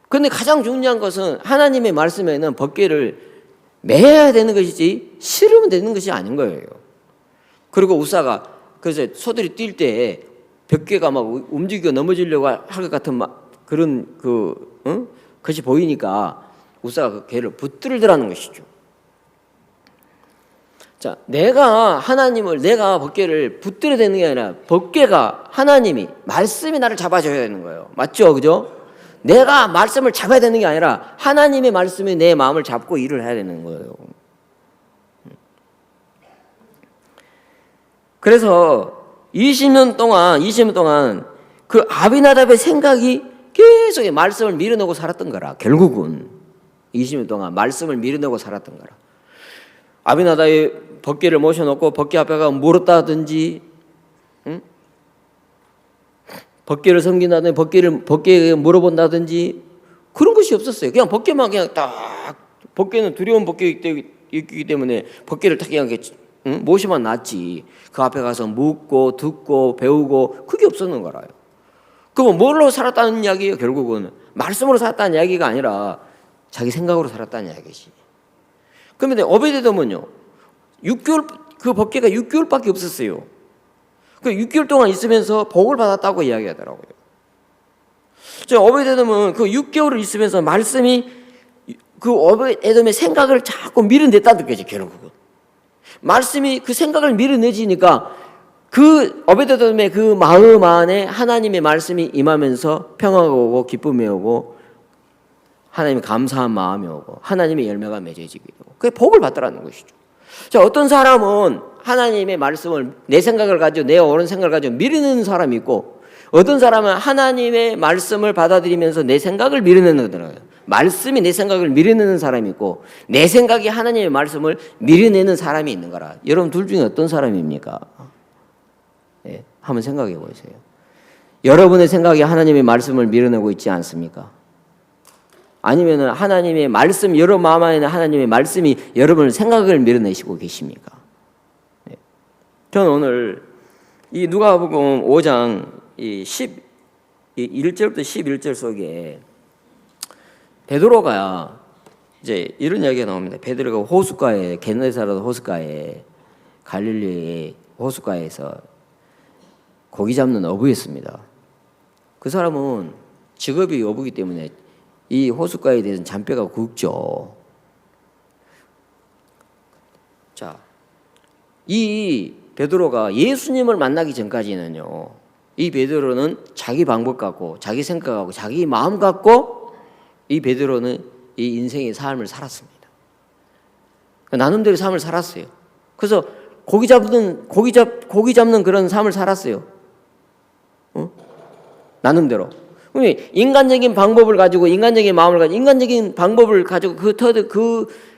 그런데 가장 중요한 것은 하나님의 말씀에는 벗개를 매야 되는 것이지 실으면 되는 것이 아닌 거예요. 그리고 우사가 그래서 소들이 뛸 때 벽개가 막 움직여 넘어지려고 할 것 같은 막 그런 것이 보이니까 우사가 그 개를 붙들더라는 것이죠. 자, 내가 벗개를 붙들어야 되는 게 아니라 벗개가 하나님이 말씀이 나를 잡아줘야 되는 거예요. 맞죠, 그죠? 내가 말씀을 잡아야 되는 게 아니라 하나님의 말씀이 내 마음을 잡고 일을 해야 되는 거예요. 그래서 20년 동안 그 아비나답의 생각이 계속 말씀을 밀어내고 살았던 거라. 결국은 20년 동안 말씀을 밀어내고 살았던 거라. 아비나답이 법궤를 모셔놓고 법궤 앞에 가서 물었다든지, 응? 법궤를 섬긴다든지 법궤에 물어본다든지 그런 것이 없었어요. 그냥 법궤만 그냥 딱, 법궤는 두려운 법궤이기 때문에 법궤를 딱 그냥 모시만 놨지. 그 앞에 가서 묻고 듣고 배우고 그게 없었는 거라요. 그럼 뭘로 살았다는 이야기예요? 결국은 말씀으로 살았다는 이야기가 아니라 자기 생각으로 살았다는 이야기지. 그런데 오베데돔은요, 6개월, 그 법궤가 6개월밖에 없었어요. 그 6개월 동안 있으면서 복을 받았다고 이야기하더라고요. 오베데돔은 그 6개월을 있으면서 말씀이 그 오베데돔의 생각을 자꾸 밀어냈다는 거지. 결국은 말씀이 그 생각을 밀어내지니까 그 오베데돔의 그 마음 안에 하나님의 말씀이 임하면서 평화가 오고 기쁨이 오고 하나님의 감사한 마음이 오고 하나님의 열매가 맺어지게 되고 그게 복을 받더라는 것이죠. 자, 어떤 사람은 하나님의 말씀을 내 생각을 가지고 내 옳은 생각을 가지고 밀어내는 사람이 있고 어떤 사람은 하나님의 말씀을 받아들이면서 내 생각을 밀어내는 거예요. 말씀이 내 생각을 밀어내는 사람이 있고 내 생각이 하나님의 말씀을 밀어내는 사람이 있는 거라. 여러분 둘 중에 어떤 사람입니까? 네, 한번 생각해 보세요. 여러분의 생각이 하나님의 말씀을 밀어내고 있지 않습니까? 아니면 하나님의 말씀, 여러분 마음 안에 하나님의 말씀이 여러분의 생각을 밀어내시고 계십니까? 네. 저는 오늘 이 누가복음 5장 11절부터 11절 속에 베드로가 이제 이런 이야기가 나옵니다. 베드로가 호숫가에, 게네사렛 호숫가에, 갈릴리의 호숫가에서 고기 잡는 어부였습니다. 그 사람은 직업이 어부기 때문에 이 호숫가에 대해서는 잔뼈가 굵죠. 자, 이 베드로가 예수님을 만나기 전까지는요, 이 베드로는 자기 방법 갖고, 자기 생각 갖고, 자기 마음 갖고 이 베드로는 이 인생의 삶을 살았습니다. 나름대로 삶을 살았어요. 그래서 고기 잡는 그런 삶을 살았어요. 나름대로. 인간적인 방법을 가지고 인간적인 마음을 가지고 인간적인 방법을 가지고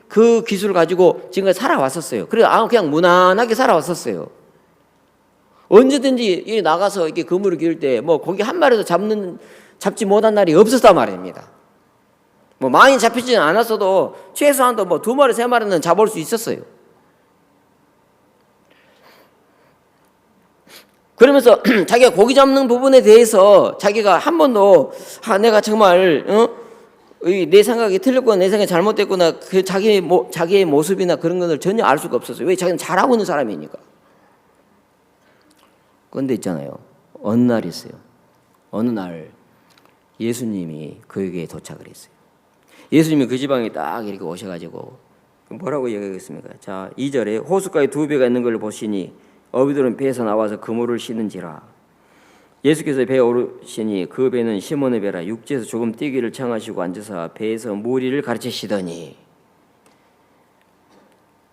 그 기술을 가지고 지금까지 살아왔었어요. 그래서 그냥 무난하게 살아왔었어요. 언제든지 나가서 이렇게 그물을 기울 때 뭐 고기 한 마리도 잡지 못한 날이 없었단 말입니다. 뭐 많이 잡히지는 않았어도 최소한도 뭐 2마리 3마리는 잡을 수 있었어요. 그러면서 자기가 고기 잡는 부분에 대해서 자기가 한 번도 내가 정말 내 생각이 틀렸구나, 내 생각이 잘못됐구나, 그 자기의 모습이나 그런 것을 전혀 알 수가 없었어요. 왜? 자기는 잘하고 있는 사람이니까. 그런데 있잖아요, 어느 날 있어요. 어느 날 예수님이 그에게 도착을 했어요. 예수님이 그 지방에 딱 이렇게 오셔가지고 뭐라고 얘기하겠습니까? 자, 2절에 호숫가에 2배가 있는 걸 보시니 어비들은 배에서 나와서 그물을 씻는지라. 예수께서 배에 오르시니 그 배는 시몬의 배라. 육지에서 조금 뛰기를 청하시고 앉으사 배에서 무리를 가르치시더니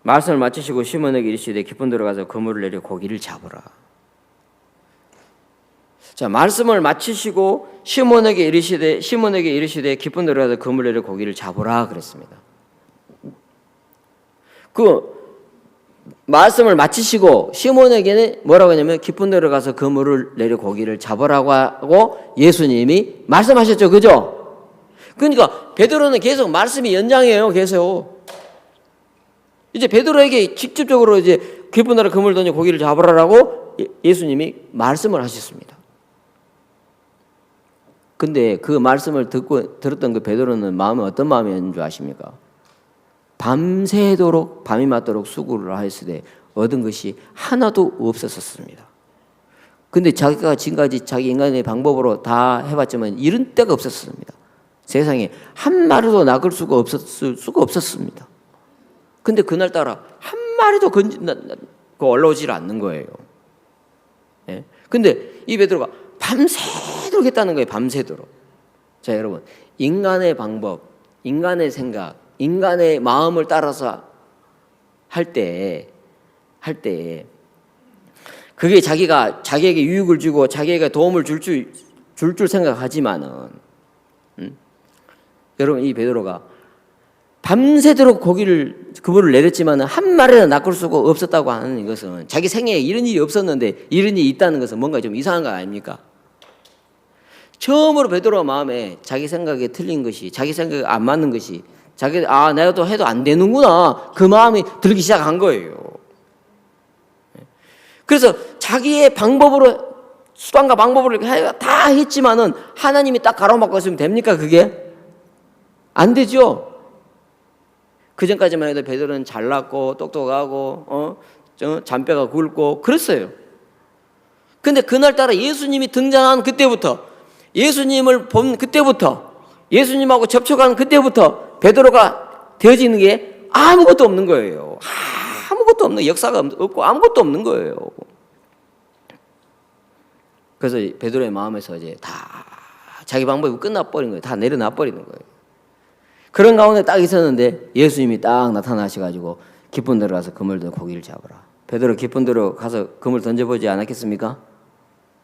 말씀을 마치시고 시몬에게 이르시되 깊은 데로 가서 그물을 내려 고기를 잡으라. 자, 말씀을 마치시고 시몬에게 이르시되 깊은 데로 가서 그물을 내려 고기를 잡으라 그랬습니다. 그 말씀을 마치시고 시몬에게는 뭐라고 하냐면 깊은 데로 가서 그물을 내려 고기를 잡으라고 하고 예수님이 말씀하셨죠. 그죠? 그러니까 베드로는 계속 말씀이 연장이에요. 계속. 이제 베드로에게 직접적으로 이제 깊은 데로 그물을 던져 고기를 잡으라고 예수님이 말씀을 하셨습니다. 근데 그 말씀을 들었던 그 베드로는 마음은 어떤 마음이었는 줄 아십니까? 밤새도록 밤이 맞도록 수고를 하였으되 얻은 것이 하나도 없었습니다. 근데 자기가 지금까지 자기 인간의 방법으로 다 해봤지만 이런 때가 없었습니다. 세상에 한 마리도 낚을 수가 없었습니다. 근데 그날따라 한 마리도 올라오질 않는 거예요. 예? 근데 이 베드로가 밤새도록 했다는 거예요. 밤새도록. 자, 여러분, 인간의 방법, 인간의 생각, 인간의 마음을 따라서 할 때 그게 자기에게 유익을 주고 자기에게 도움을 줄 생각하지만은, 여러분, 이 베드로가 밤새도록 그물을 내렸지만은 한 마리나 낚을 수가 없었다고 하는 이것은, 자기 생애에 이런 일이 없었는데 이런 일이 있다는 것은 뭔가 좀 이상한 거 아닙니까? 처음으로 베드로 마음에 자기 생각에 틀린 것이, 자기 생각에 안 맞는 것이, 내가 또 해도 안 되는구나, 그 마음이 들기 시작한 거예요. 그래서 자기의 방법으로, 수단과 방법으로 다 했지만은 하나님이 딱 가로막고 있으면 됩니까? 그게 안 되죠. 그 전까지만 해도 베드로는 잘났고 똑똑하고 잔뼈가 굵고 그랬어요. 근데 그날따라 예수님이 등장한 그때부터, 예수님을 본 그때부터, 예수님하고 접촉한 그때부터 베드로가 되어지는 게 아무것도 없는 거예요. 아무것도 없는, 역사가 없고 아무것도 없는 거예요. 그래서 베드로의 마음에서 이제 다 자기 방법이 끝나버린 거예요. 다 내려놔버리는 거예요. 그런 가운데 딱 있었는데 예수님이 딱 나타나셔가지고 깊은 데로 가서 그물 들고 고기를 잡으라. 베드로 깊은 데로 가서 그물 던져보지 않았겠습니까?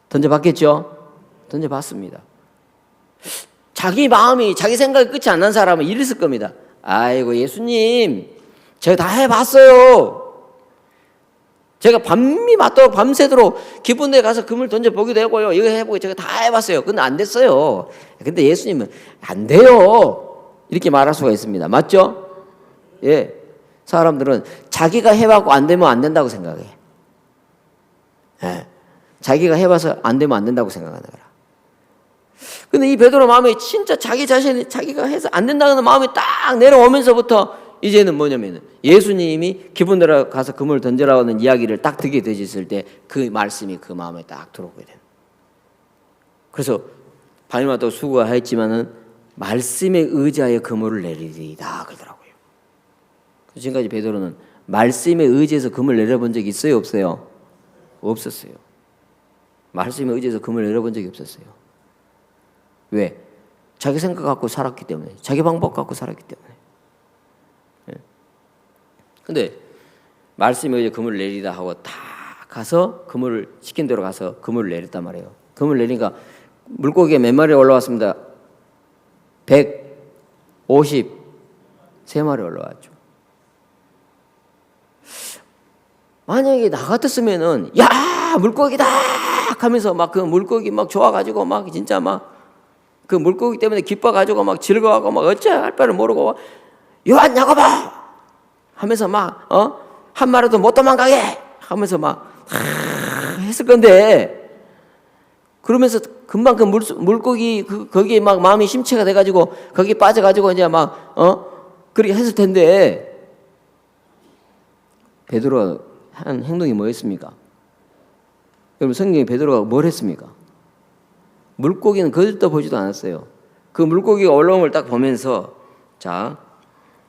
던져봤겠죠? 던져봤습니다. 자기 마음이, 자기 생각이 끝이 안 난 사람은 이랬을 겁니다. 아이고 예수님, 제가 다 해봤어요. 제가 밤이 맞도록 밤새도록 깊은 데 가서 그물 던져보기도 하고요, 이거 해보고 제가 다 해봤어요. 근데 안 됐어요. 근데 예수님은 안 돼요, 이렇게 말할 수가 있습니다. 맞죠? 예. 사람들은 자기가 해봤고 안 되면 안 된다고 생각해. 예. 자기가 해봐서 안 되면 안 된다고 생각하는 거라. 근데 이 베드로 마음에 진짜 자기 자신이, 자기가 해서 안 된다는 마음이 딱 내려오면서부터 이제는 뭐냐면은 예수님이 깊은 데로 가서 그물을 던져라는 이야기를 딱 듣게 되셨을 때 그 말씀이 그 마음에 딱 들어오게 돼요. 그래서 밤이 맞도록 수고하였지만은 말씀에 의지하여 그물을 내리리이다 그러더라고요. 지금까지 베드로는 말씀에 의지해서 그물을 내려본 적이 있어요, 없어요? 없었어요. 말씀에 의지해서 그물을 내려본 적이 없었어요. 왜? 자기 생각 갖고 살았기 때문에, 자기 방법 갖고 살았기 때문에. 근데 말씀에 의지해 그물을 내리다 하고 다 가서 그물을, 시킨 대로 가서 그물을 내렸단 말이에요. 그물을 내리니까 물고기가 몇 마리 올라왔습니다. 153마리 올라왔죠. 만약에 나 같았으면은 야 물고기다 하면서 막 그 물고기 막 좋아가지고 막 진짜 막 그 물고기 때문에 기뻐가지고 막 즐거워하고 막 어찌할 바를 모르고 요한 야고보 하면서 막 한 마리도 못 도망가게 하면서 막 했을 건데, 그러면서 금방 그 물고기 거기에 막 마음이 심취가 돼가지고 거기 빠져가지고 이제 막 그렇게 했을 텐데, 베드로 한 행동이 뭐였습니까? 여러분 성경에 베드로가 뭘 했습니까? 물고기는 거들떠 보지도 않았어요. 그 물고기가 올라온 걸 딱 보면서, 자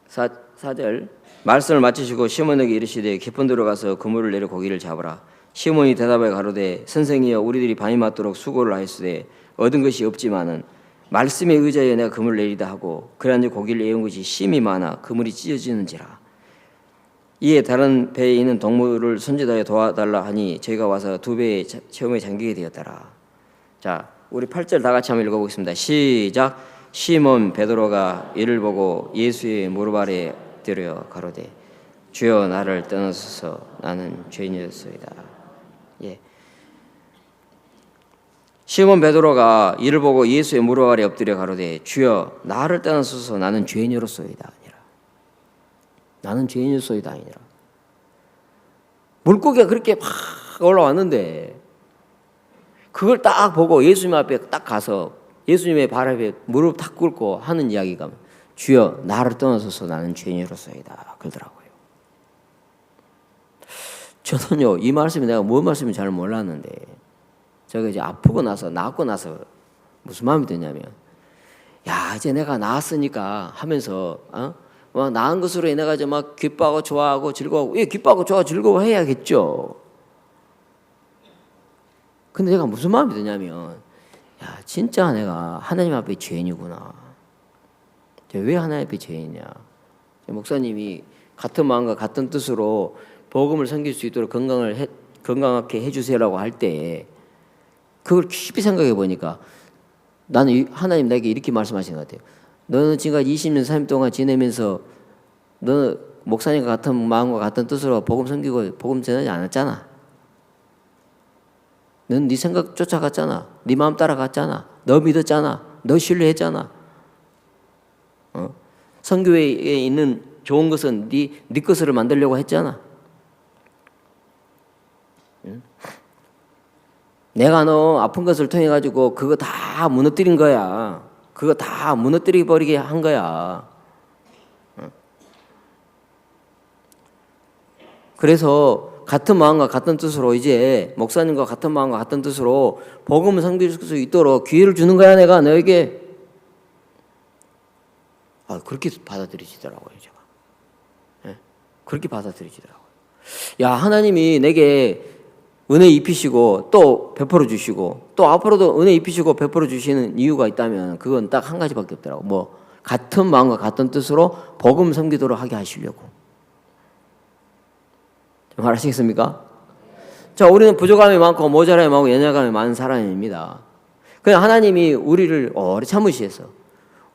4절 말씀을 마치시고 시몬에게 이르시되 깊은 데로 가서 그물을 내려 고기를 잡으라. 시몬이 대답하여 가로되 선생이여 우리들이 밤이 맞도록 수고를 하였으되 얻은 것이 없지만은 말씀에 의지하여 내가 그물을 내리다 하고 그러한즉 고기를 애운 것이 심이 많아 그물이 찢어지는지라. 이에 다른 배에 있는 동물을 손짓하여 도와달라 하니 저희가 와서 두 배의 체험에 잠기게 되었더라. 자, 우리 8절 다 같이 한번 읽어보겠습니다. 시작. 시몬 베드로가 이를 보고 예수의 무릎 아래 엎드려 가로되 주여 나를 떠나소서 나는 죄인이었소이다. 예. 시몬 베드로가 이를 보고 예수의 무릎 아래 엎드려 가로되 주여 나를 떠나소서 나는 죄인이로소이다 아니라. 나는 죄인이로소이다 아니라. 물고기가 그렇게 막 올라왔는데 그걸 딱 보고 예수님 앞에 딱 가서 예수님의 발 앞에 무릎 탁 꿇고 하는 이야기가 주여 나를 떠나소서 나는 죄인으로서이다 그러더라고요. 저는요 이 말씀이 내가 뭔 말씀인지 잘 몰랐는데 제가 이제 아프고 나서 나았고 나서 무슨 마음이 드냐면, 야 이제 내가 나았으니까 하면서 막 나은 것으로 인해 가지고 막 기뻐하고 좋아하고 즐거워하고, 예 기뻐하고 좋아하고 즐거워해야겠죠. 근데 내가 무슨 마음이 드냐면, 야 진짜 내가 하나님 앞에 죄인이구나. 왜 하나님 앞에 죄인이냐. 목사님이 같은 마음과 같은 뜻으로 복음을 섬길 수 있도록 건강하게 해주세요라고 할 때 그걸 깊이 생각해 보니까 나는 하나님 내게 이렇게 말씀하시는 것 같아요. 너는 지금까지 20년 30년 동안 지내면서 너는 목사님과 같은 마음과 같은 뜻으로 복음 섬기고 복음 전하지 않았잖아. 넌 네 생각 쫓아갔잖아. 네 마음 따라갔잖아. 너 믿었잖아. 너 신뢰했잖아. 선교회에 있는 좋은 것은 네 것으로 만들려고 했잖아. 내가 너 아픈 것을 통해 가지고 그거 다 무너뜨린 거야. 그거 다 무너뜨려 버리게 한 거야. 그래서 같은 마음과 같은 뜻으로 이제 목사님과 같은 마음과 같은 뜻으로 복음을 섬길 수 있도록 기회를 주는 거야 내가 너에게. 그렇게 받아들이시더라고요 제가. 네? 그렇게 받아들이시더라고요. 야 하나님이 내게 은혜 입히시고 또 베풀어 주시고 또 앞으로도 은혜 입히시고 베풀어 주시는 이유가 있다면 그건 딱 한 가지밖에 없더라고. 뭐 같은 마음과 같은 뜻으로 복음 섬기도록 하게 하시려고. 말하시겠습니까? 자, 우리는 부족함이 많고 모자람이 많고 연약함이 많은 사람입니다. 그냥 하나님이 우리를 오래 참으시해서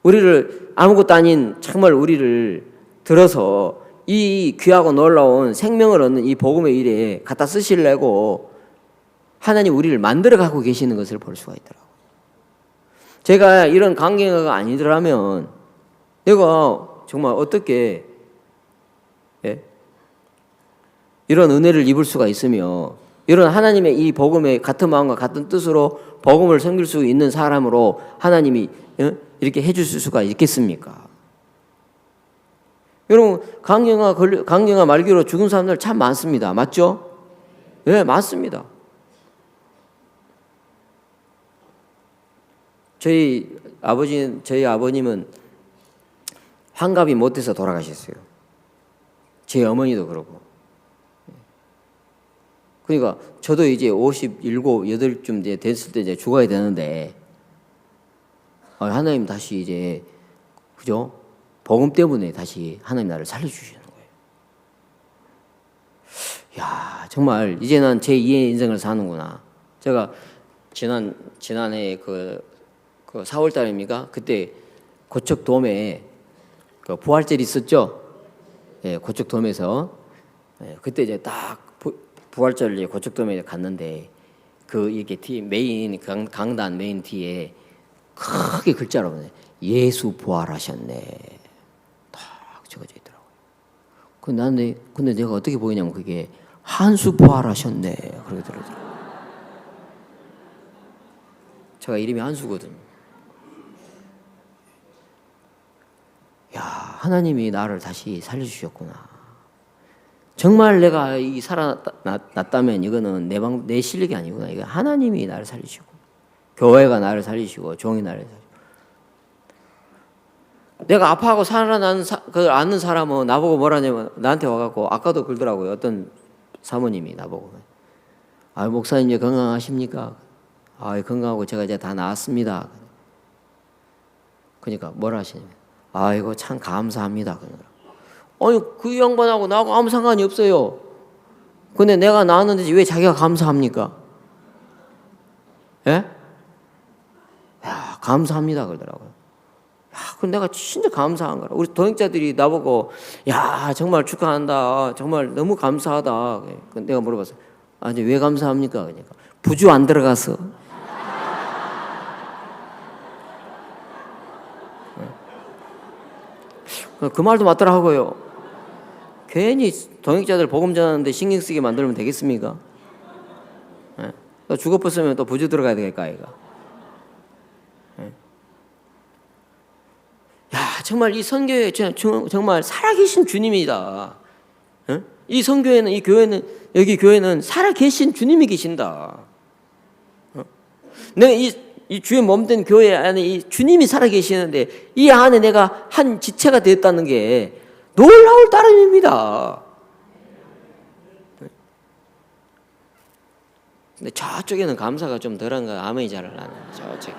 우리를 아무것도 아닌 정말 우리를 들어서 이 귀하고 놀라운 생명을 얻는 이 복음의 일에 갖다 쓰시려고 하나님 우리를 만들어가고 계시는 것을 볼 수가 있더라고요. 제가 이런 강경화가 아니더라면 내가 정말 어떻게 이런 은혜를 입을 수가 있으며 이런 하나님의 이 복음의 같은 마음과 같은 뜻으로 복음을 섬길 수 있는 사람으로 하나님이 이렇게 해주실 수가 있겠습니까? 여러분 강경화 말기로 죽은 사람들 참 많습니다. 맞죠? 네, 많습니다. 저희 아버님은 환갑이 못 돼서 돌아가셨어요. 제 어머니도 그러고. 그러니까 저도 이제 57, 8쯤 이제 됐을 때 이제 죽어야 되는데 하나님 다시 이제 그죠? 복음 때문에 다시 하나님 나를 살려주시는 거예요. 야 정말 이제 난 제 2의 인생을 사는구나. 제가 지난해 그 4월 달입니까? 그때 고척돔에 그 부활절 있었죠? 예, 고척돔에서 그때 이제 딱 부활절 이제 고척돔에 갔는데 그 이게 메인 강단 메인 뒤에 크게 글자로 보네. 예수 부활하셨네. 딱 적어져 있더라고요. 근데 내가 어떻게 보이냐면 그게 한수 부활하셨네. 그렇게 들어요. 제가 이름이 한수거든요. 야 하나님이 나를 다시 살려주셨구나. 정말 내가 살아났다면 이거는 내 실력이 아니구나. 이거 하나님이 나를 살리시고 교회가 나를 살리시고 종이 나를 살리시고 내가 아파하고 살아나는 그걸 아는 사람은 나보고 뭐라냐면 나한테 와갖고 아까도 그러더라고요. 어떤 사모님이 나보고 목사님 이제 건강하십니까? 건강하고 제가 이제 다 나았습니다. 그러니까 뭐라 하시냐면 이거 참 감사합니다. 그 양반하고 나하고 아무 상관이 없어요. 근데 내가 나왔는데 왜 자기가 감사합니까? 예? 야, 감사합니다 그러더라고요. 야, 그럼 내가 진짜 감사한 거라. 우리 동역자들이 나보고 야, 정말 축하한다. 정말 너무 감사하다. 내가 물어봤어요. 이제 왜 감사합니까? 그러니까 부주 안 들어가서. 그 말도 맞더라고요. 괜히 동역자들 복음 전하는데 신경 쓰게 만들면 되겠습니까? 또 죽어버리면 또 부주 들어가야 되겠까 이거. 야 정말 이 선교회 정말 살아계신 주님이다. 이 선교회는 이 교회는 여기 교회는 살아계신 주님이 계신다. 내가 이 주의 몸된 교회 안에 이 주님이 살아계시는데 이 안에 내가 한 지체가 되었다는 게 놀라울 따름입니다. 근데 저쪽에는 감사가 좀 덜한가 아멘이 잘 안 나요. 저쪽.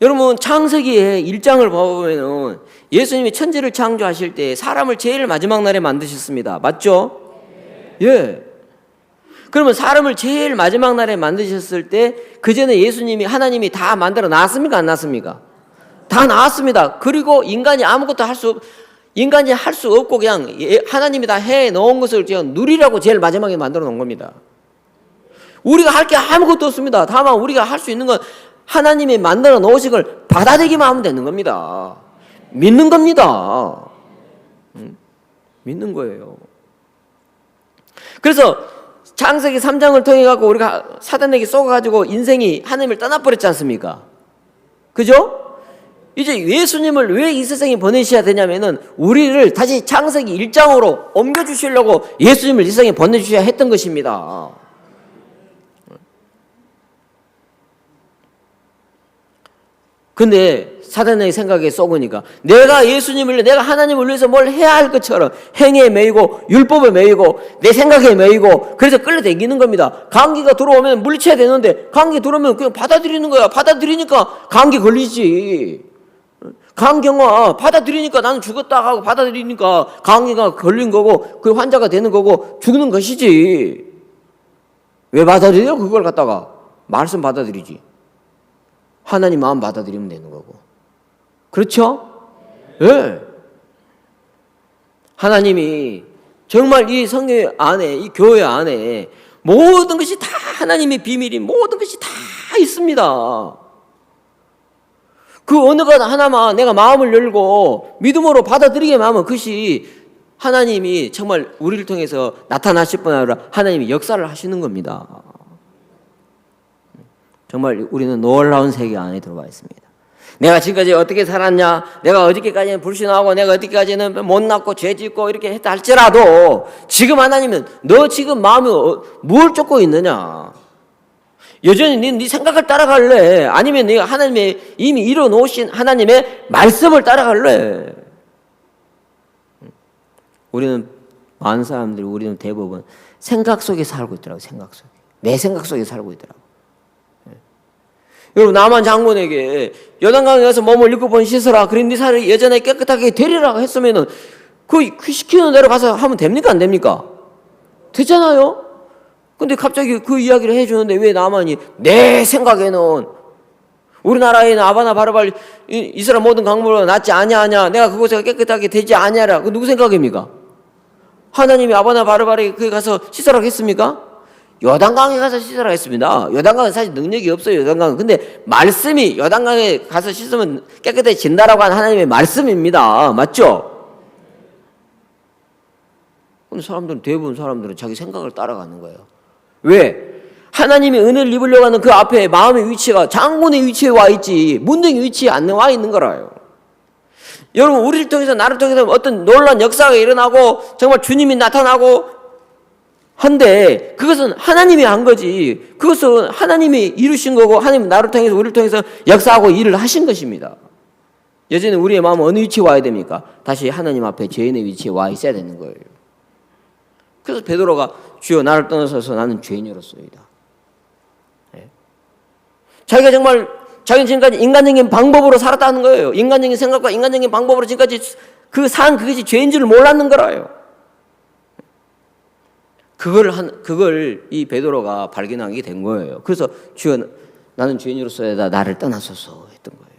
여러분 창세기의 1장을 보면은 예수님이 천지를 창조하실 때 사람을 제일 마지막 날에 만드셨습니다. 맞죠? 예. 그러면 사람을 제일 마지막 날에 만드셨을 때 그 전에 예수님이 하나님이 다 만들어 놨습니까? 안 놨습니까? 다 나왔습니다. 그리고 인간이 아무것도 인간이 할 수 없고 그냥 하나님이 다 해 놓은 것을 그냥 누리라고 제일 마지막에 만들어 놓은 겁니다. 우리가 할 게 아무것도 없습니다. 다만 우리가 할 수 있는 건 하나님이 만들어 놓으신 걸 받아들이기만 하면 되는 겁니다. 믿는 겁니다. 믿는 거예요. 그래서 창세기 3장을 통해 갖고 우리가 사단에게 쏘가지고 인생이 하나님을 떠나버렸지 않습니까? 그죠? 이제 예수님을 왜 이 세상에 보내셔야 되냐면은 우리를 다시 창세기 1장으로 옮겨주시려고 예수님을 이 세상에 보내주셔야 했던 것입니다. 근데 사단의 생각에 썩으니까 내가 하나님을 위해서 뭘 해야 할 것처럼 행위에 매이고 율법에 매이고 내 생각에 매이고 그래서 끌려다니는 겁니다. 감기가 들어오면 물리쳐야 되는데 감기 들어오면 그냥 받아들이는 거야. 받아들이니까 감기 걸리지. 감경화 받아들이니까 나는 죽었다 하고 받아들이니까 감기가 걸린 거고 그 환자가 되는 거고 죽는 것이지. 왜 받아들여? 그걸 갖다가 말씀 받아들이지. 하나님 마음 받아들이면 되는 거고. 그렇죠? 예. 네. 하나님이 정말 이 성경 안에, 이 교회 안에 모든 것이 다 하나님의 비밀이 모든 것이 다 있습니다. 그 어느 것 하나만 내가 마음을 열고 믿음으로 받아들이게만 하면 그것이 하나님이 정말 우리를 통해서 나타나실 뿐 아니라 하나님이 역사를 하시는 겁니다. 정말 우리는 놀라운 세계 안에 들어와 있습니다. 내가 지금까지 어떻게 살았냐, 내가 어저께까지는 불신하고 내가 어저께까지는 못났고 죄짓고 이렇게 했다 할지라도 지금 하나님은 너 지금 마음이 뭘 쫓고 있느냐, 여전히 네 생각을 따라갈래, 아니면 네가 하나님의 이미 이뤄놓으신 하나님의 말씀을 따라갈래. 우리는 많은 사람들이, 우리는 대부분 생각 속에 살고 있더라고요. 생각 속에, 내 생각 속에 살고 있더라고요. 여러분, 나만 장군에게 요단강에 가서 몸을 7번 씻어라, 그런 네 살을 여전히 깨끗하게 되리라 했으면은 그 시키는 대로 가서 하면 됩니까? 안 됩니까? 되잖아요. 근데 갑자기 그 이야기를 해주는데 왜 나만이 내 생각에는 우리나라에는 아바나 바르발 이스라엘 모든 강물보다 낫지 아니하냐, 내가 그곳에 깨끗하게 되지 아니하라, 그 누구 생각입니까? 하나님이 아바나 바르발에 그 가서 씻으라고 했습니까? 요단강에 가서 씻으라고 했습니다. 요단강은 사실 능력이 없어요. 요단강은. 근데 말씀이 요단강에 가서 씻으면 깨끗해진다라고 하는 하나님의 말씀입니다. 맞죠? 근데 대부분 사람들은 자기 생각을 따라가는 거예요. 왜? 하나님이 은혜를 입으려고 하는 그 앞에 마음의 위치가 장군의 위치에 와 있지 문둥이 위치에 안 와 있는 거라요. 여러분, 우리를 통해서, 나를 통해서 어떤 놀라운 역사가 일어나고 정말 주님이 나타나고 한데 그것은 하나님이 한 거지, 그것은 하나님이 이루신 거고 하나님 나를 통해서 우리를 통해서 역사하고 일을 하신 것입니다. 여전히 우리의 마음은 어느 위치에 와야 됩니까? 다시 하나님 앞에 죄인의 위치에 와 있어야 되는 거예요. 그래서 베드로가 주여 나를 떠나서서 나는 죄인으로서이다. 네. 자기가 정말 자기는 지금까지 인간적인 방법으로 살았다는 거예요. 인간적인 생각과 인간적인 방법으로 지금까지 그것이 죄인 줄을 몰랐는 거라요. 그걸 이 베드로가 발견하게 된 거예요. 그래서 주여 나는 죄인으로서이다, 나를 떠나소서 했던 거예요.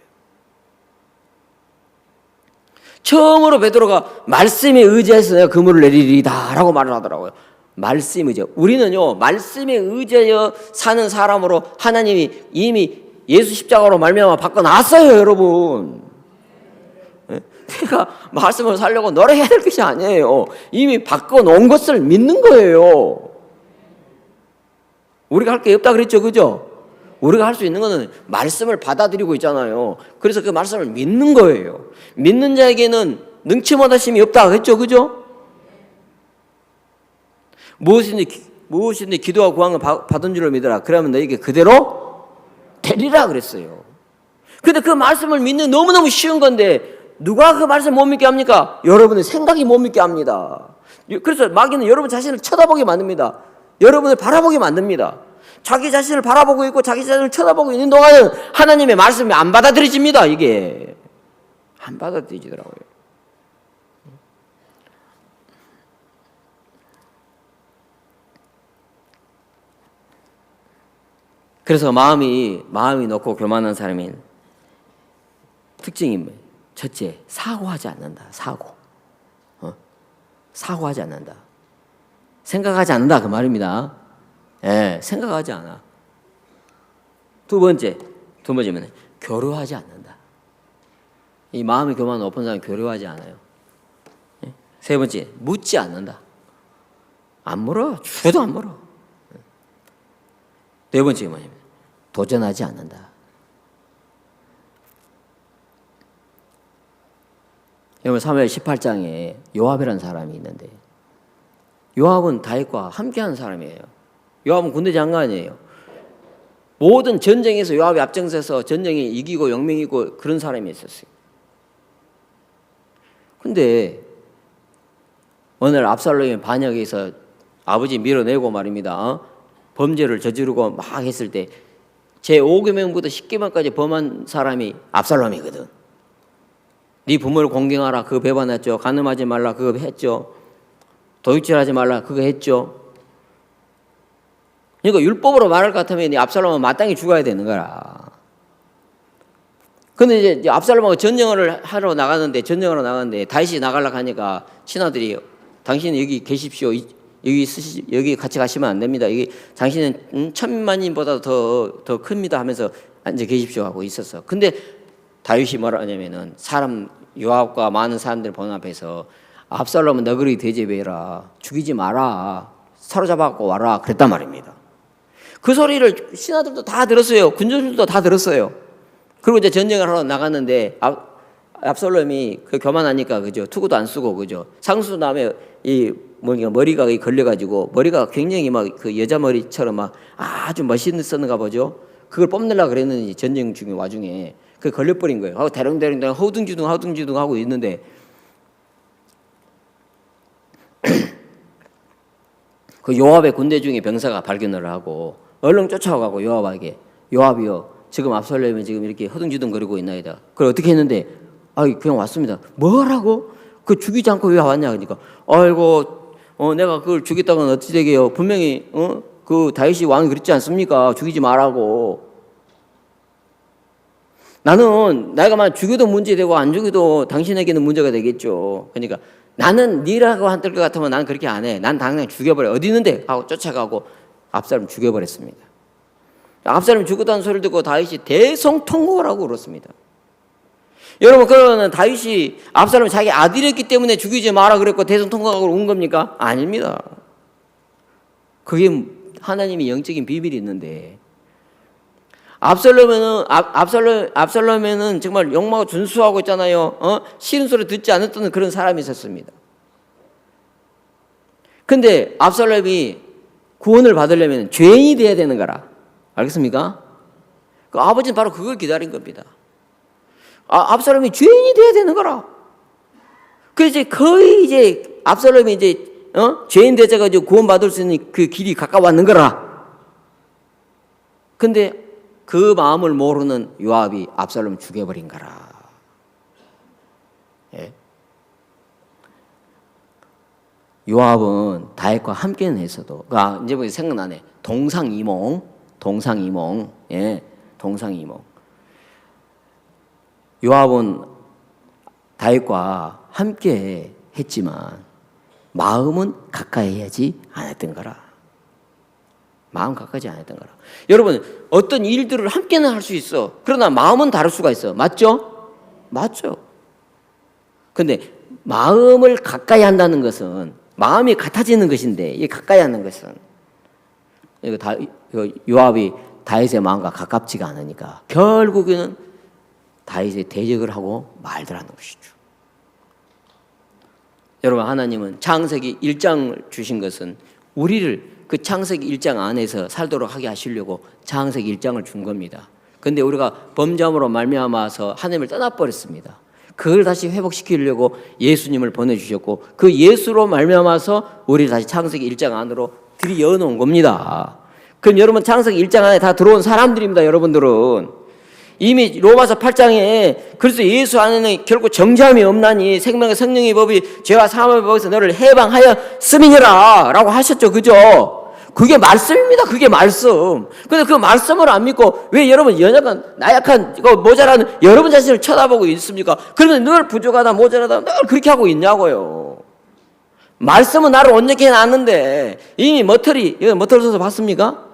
처음으로 베드로가 말씀에 의지해서 내가 그물을 내리리다 라고 말을 하더라고요. 말씀에 의지해. 우리는요, 말씀에 의지하여 사는 사람으로 하나님이 이미 예수 십자가로 말미암아 바꿔놨어요. 여러분, 내가 말씀을 살려고 노력해야 될 것이 아니에요. 이미 바꿔놓은 것을 믿는 거예요. 우리가 할 게 없다 그랬죠, 그죠? 우리가 할 수 있는 것은 말씀을 받아들이고 있잖아요. 그래서 그 말씀을 믿는 거예요. 믿는 자에게는 능치 못하심이 없다 그랬죠, 그죠? 무엇이든지 기도하고 구하는 걸 받은 줄로 믿어라. 그러면 너에게 그대로 되리라 그랬어요. 근데 그 말씀을 믿는 너무너무 쉬운 건데 누가 그 말씀 못 믿게 합니까? 여러분의 생각이 못 믿게 합니다. 그래서 마귀는 여러분 자신을 쳐다보게 만듭니다. 여러분을 바라보게 만듭니다. 자기 자신을 바라보고 있고 자기 자신을 쳐다보고 있는 동안은 하나님의 말씀이 안 받아들여집니다. 이게 안 받아들여지더라고요. 그래서 마음이 놓고 교만한 사람인 특징이 뭐예요? 첫째, 사고하지 않는다. 사고하지 않는다. 생각하지 않는다 그 말입니다. 예, 생각하지 않아. 두 번째는 교류하지 않는다. 이 마음이 교만 높은 사람은 교류하지 않아요. 예? 세 번째, 묻지 않는다. 안 물어. 죽어도 안 물어. 네 번째 뭐냐면 도전하지 않는다. 여러분 사무엘 18장에 요압이라는 사람이 있는데 요압은 다윗과 함께한 사람이에요. 요압은 군대 장관이에요. 모든 전쟁에서 요압이 앞장서서 전쟁에 이기고 영명이고 그런 사람이 있었어요. 근데 오늘 압살롬이 반역에서 아버지 밀어내고 말입니다. 범죄를 저지르고 막 했을 때 제5계명부터 10계명까지 범한 사람이 압살롬이거든. 네 부모를 공경하라 그거 배반했죠. 간음하지 말라 그거 했죠. 도둑질하지 말라 그거 했죠. 그러니까 율법으로 말할 것 같으면 압살롬은 마땅히 죽어야 되는 거라. 근데 이제 압살롬하고 전쟁을 하러 나갔는데 다윗이 나가려고 하니까 신하들이 당신 여기 계십시오. 여기 같이 가시면 안 됩니다. 여기 당신은 1000만인보다 더 큽니다 하면서 앉아 계십시오 하고 있었어. 근데 다윗이 뭐라 하냐면은 요압과 많은 사람들 보는 앞에서 압살롬은 너그리 대접해라. 죽이지 마라. 사로잡아갖고 와라. 그랬단 말입니다. 그 소리를 신하들도 다 들었어요. 군중들도 다 들었어요. 그리고 이제 전쟁을 하러 나갔는데 압살롬이 그 교만하니까 그죠. 투구도 안 쓰고 그죠. 상수 다음에 이 머리가 걸려가지고 머리가 굉장히 막 그 여자 머리처럼 막 아주 멋있었는가 보죠. 그걸 뽐내려고 그랬는지 전쟁 중에 와중에 그 걸려버린 거예요. 하고 대롱대롱 허둥지둥 하고 있는데 그 요압의 군대 중에 병사가 발견을 하고 얼른 쫓아가고 요압에게 요압이요 지금 압살롬이 지금 이렇게 허둥지둥 거리고 있나이다. 그걸 어떻게 했는데 그냥 왔습니다. 뭐라고? 그 죽이지 않고 왜 왔냐 그러니까 아이고 내가 그걸 죽였다고는 어찌 되게요. 분명히 그 다윗이 왕이 그랬지 않습니까? 죽이지 말라고. 나는 내가 만약 죽여도 문제되고 안 죽여도 당신에게는 문제가 되겠죠. 그러니까 나는 니라고 한들 것 같으면 난 그렇게 안 해. 난 당장 죽여버려. 어디 있는데? 하고 쫓아가고 압살롬 죽여버렸습니다. 압살롬 죽었다는 소리를 듣고 다윗이 대성통곡하고 울었습니다. 여러분 그러면 다윗이 압살롬이 자기 아들이었기 때문에 죽이지 마라 그랬고 대성통곡하고 운 겁니까? 아닙니다. 그게 하나님의 영적인 비밀이 있는데 압살롬에는 정말 욕망을 준수하고 있잖아요. 싫은 소리 듣지 않았던 그런 사람이 있었습니다. 근데 압살롬이 구원을 받으려면 죄인이 돼야 되는 거라. 알겠습니까? 그 아버지는 바로 그걸 기다린 겁니다. 압살롬이 죄인이 돼야 되는 거라. 그래서 거의 압살롬이 죄인 되자가지고 구원받을 수 있는 그 길이 가까웠는 거라. 근데 그 마음을 모르는 요압이 압살롬을 죽여버린 거라. 예? 요압은 다윗과 함께는 했어도 이제 보니 생각나네. 동상이몽. 예, 동상이몽. 요압은 다윗과 함께 했지만 마음은 가까이 하지 않았던 거라. 마음 가까이 않았던 거라. 여러분 어떤 일들을 함께는 할 수 있어. 그러나 마음은 다를 수가 있어. 맞죠? 맞죠. 근데 마음을 가까이 한다는 것은 마음이 같아지는 것인데 이 가까이 하는 것은 요압이 다윗의 마음과 가깝지가 않으니까 결국에는 다윗의 대적을 하고 말더라는 것이죠. 여러분 하나님은 창세기 1장을 주신 것은 우리를 그 창세기 1장 안에서 살도록 하게 하시려고 창세기 1장을 준 겁니다. 그런데 우리가 범죄함으로 말미암아서 하나님을 떠나버렸습니다. 그걸 다시 회복시키려고 예수님을 보내주셨고 그 예수로 말미암아서 우리를 다시 창세기 1장 안으로 들여놓은 겁니다. 그럼 여러분 창세기 1장 안에 다 들어온 사람들입니다. 여러분들은 이미 로마서 8장에 그래서 예수 안에는 결국 정죄함이 없나니 생명의 성령의 법이 죄와 사함의 법에서 너를 해방하였음이니라 라고 하셨죠. 그죠? 그게 말씀입니다. 그게 말씀. 근데 그 말씀을 안 믿고 왜 여러분 연약한 나약한 모자라는 여러분 자신을 쳐다보고 있습니까? 그러면 늘 부족하다 모자라다 늘 그렇게 하고 있냐고요. 말씀은 나를 온전히 해놨는데 이미 이거 머터리 써서 봤습니까?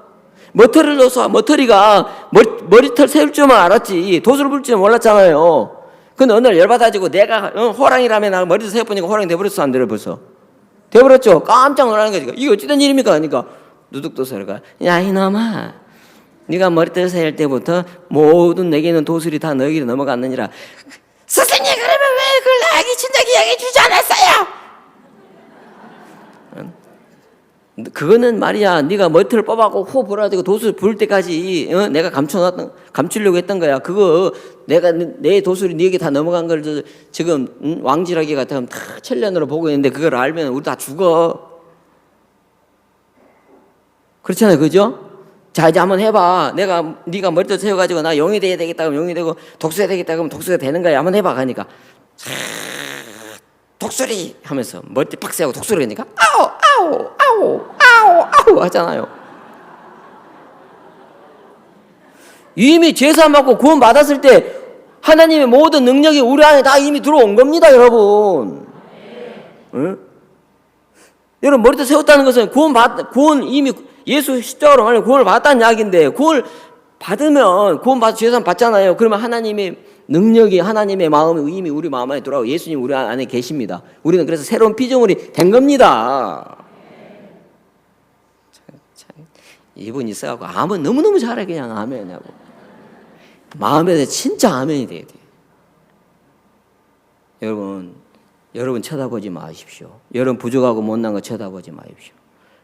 머터리를 넣어서 머터리가 머리털 세울 줄만 알았지 도수를 불 줄 몰랐잖아요. 근데 어느 날 열받아지고 내가 호랑이라면 나 머리도 세워보니까 호랑이 돼버렸어. 안 돼요 벌써? 돼버렸죠. 깜짝 놀라는 거지. 이게 어찌된 일입니까? 그러니까 누둑 도서가 야 이놈아 네가 머리털 세울 때부터 모든 내게 있는 도술이 다 너에게로 넘어갔느니라. 선생님 그러면 왜 그걸 나에게 진작 이야기해 주지 않았어요? 그거는 말이야 네가 머리털을 뽑아고 호 불어가지고 도술 부을 때까지 내가 감추려고 했던 거야. 그거 내가 내 도술이 네게 다 넘어간 걸 지금 왕지라기 같으면 다 천년으로 보고 있는데 그걸 알면 우리 다 죽어. 그렇잖아요. 그죠? 자 이제 한번 해봐. 네가 머리털 세워가지고 나 용이 돼야 되겠다 그러면 용이 되고 독수리가 되겠다 그러면 독수리가 되는 거야. 한번 해봐. 가니까 독수리 하면서 머리털 팍 세우고 독수리 하니까 아우 아우 아우 아우 아우 하잖아요. 이미 죄사 받고 구원 받았을 때 하나님의 모든 능력이 우리 안에 다 이미 들어온 겁니다. 여러분. 응? 여러분 머리털 세웠다는 것은 구원 이미 예수 십자가로 말하면 구원을 받았다는 이야기인데 구원을 받으면 죄산 받잖아요. 그러면 하나님의 능력이 하나님의 마음이 이미 우리 마음 안에 들어가고 예수님 우리 안에 계십니다. 우리는 그래서 새로운 피조물이 된 겁니다. 참, 이분 있어갖고 아멘 너무너무 잘해 그냥 아멘 하고 마음에 진짜 아멘이 돼야 돼요. 여러분 쳐다보지 마십시오. 여러분 부족하고 못난 거 쳐다보지 마십시오.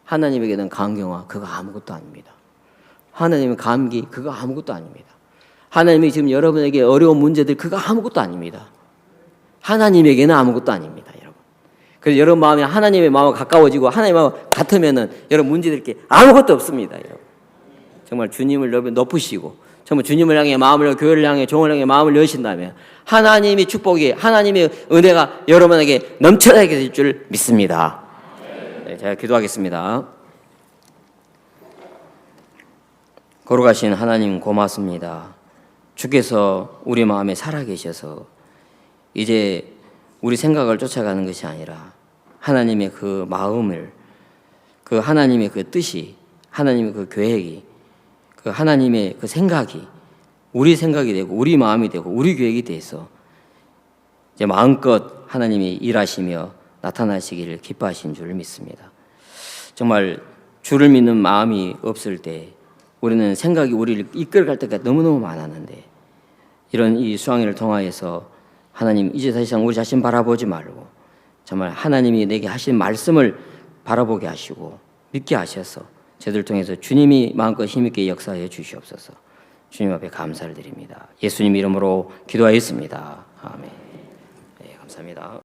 하나님에게는 강경화 그거 아무것도 아닙니다. 하나님의 감기 그거 아무것도 아닙니다. 하나님이 지금 여러분에게 어려운 문제들 그거 아무것도 아닙니다. 하나님에게는 아무것도 아닙니다. 여러분. 그래서 여러분 마음이 하나님의 마음과 가까워지고 하나님의 마음과 같으면은 여러분 문제될 게 아무것도 없습니다. 여러분. 정말 주님을 높으시고 정말 주님을 향해 마음을 교회를 향해 종을 향해 마음을 여신다면 하나님의 축복이 하나님의 은혜가 여러분에게 넘쳐나게 될 줄 믿습니다. 네, 제가 기도하겠습니다. 거룩하신 하나님 고맙습니다. 주께서 우리 마음에 살아계셔서 이제 우리 생각을 쫓아가는 것이 아니라 하나님의 그 마음을 그 하나님의 그 뜻이 하나님의 그 계획이 그 하나님의 그 생각이 우리 생각이 되고 우리 마음이 되고 우리 계획이 돼서 이제 마음껏 하나님이 일하시며 나타나시기를 기뻐하신 줄 믿습니다. 정말 주를 믿는 마음이 없을 때 우리는 생각이 우리를 이끌어갈 때가 너무너무 많았는데 이런 이 수양회를 통하여서 하나님 이제 더 이상 우리 자신 바라보지 말고 정말 하나님이 내게 하신 말씀을 바라보게 하시고 믿게 하셔서 저들 통해서 주님이 마음껏 힘있게 역사해 주시옵소서. 주님 앞에 감사를 드립니다. 예수님 이름으로 기도하였습니다. 아멘. 네, 감사합니다.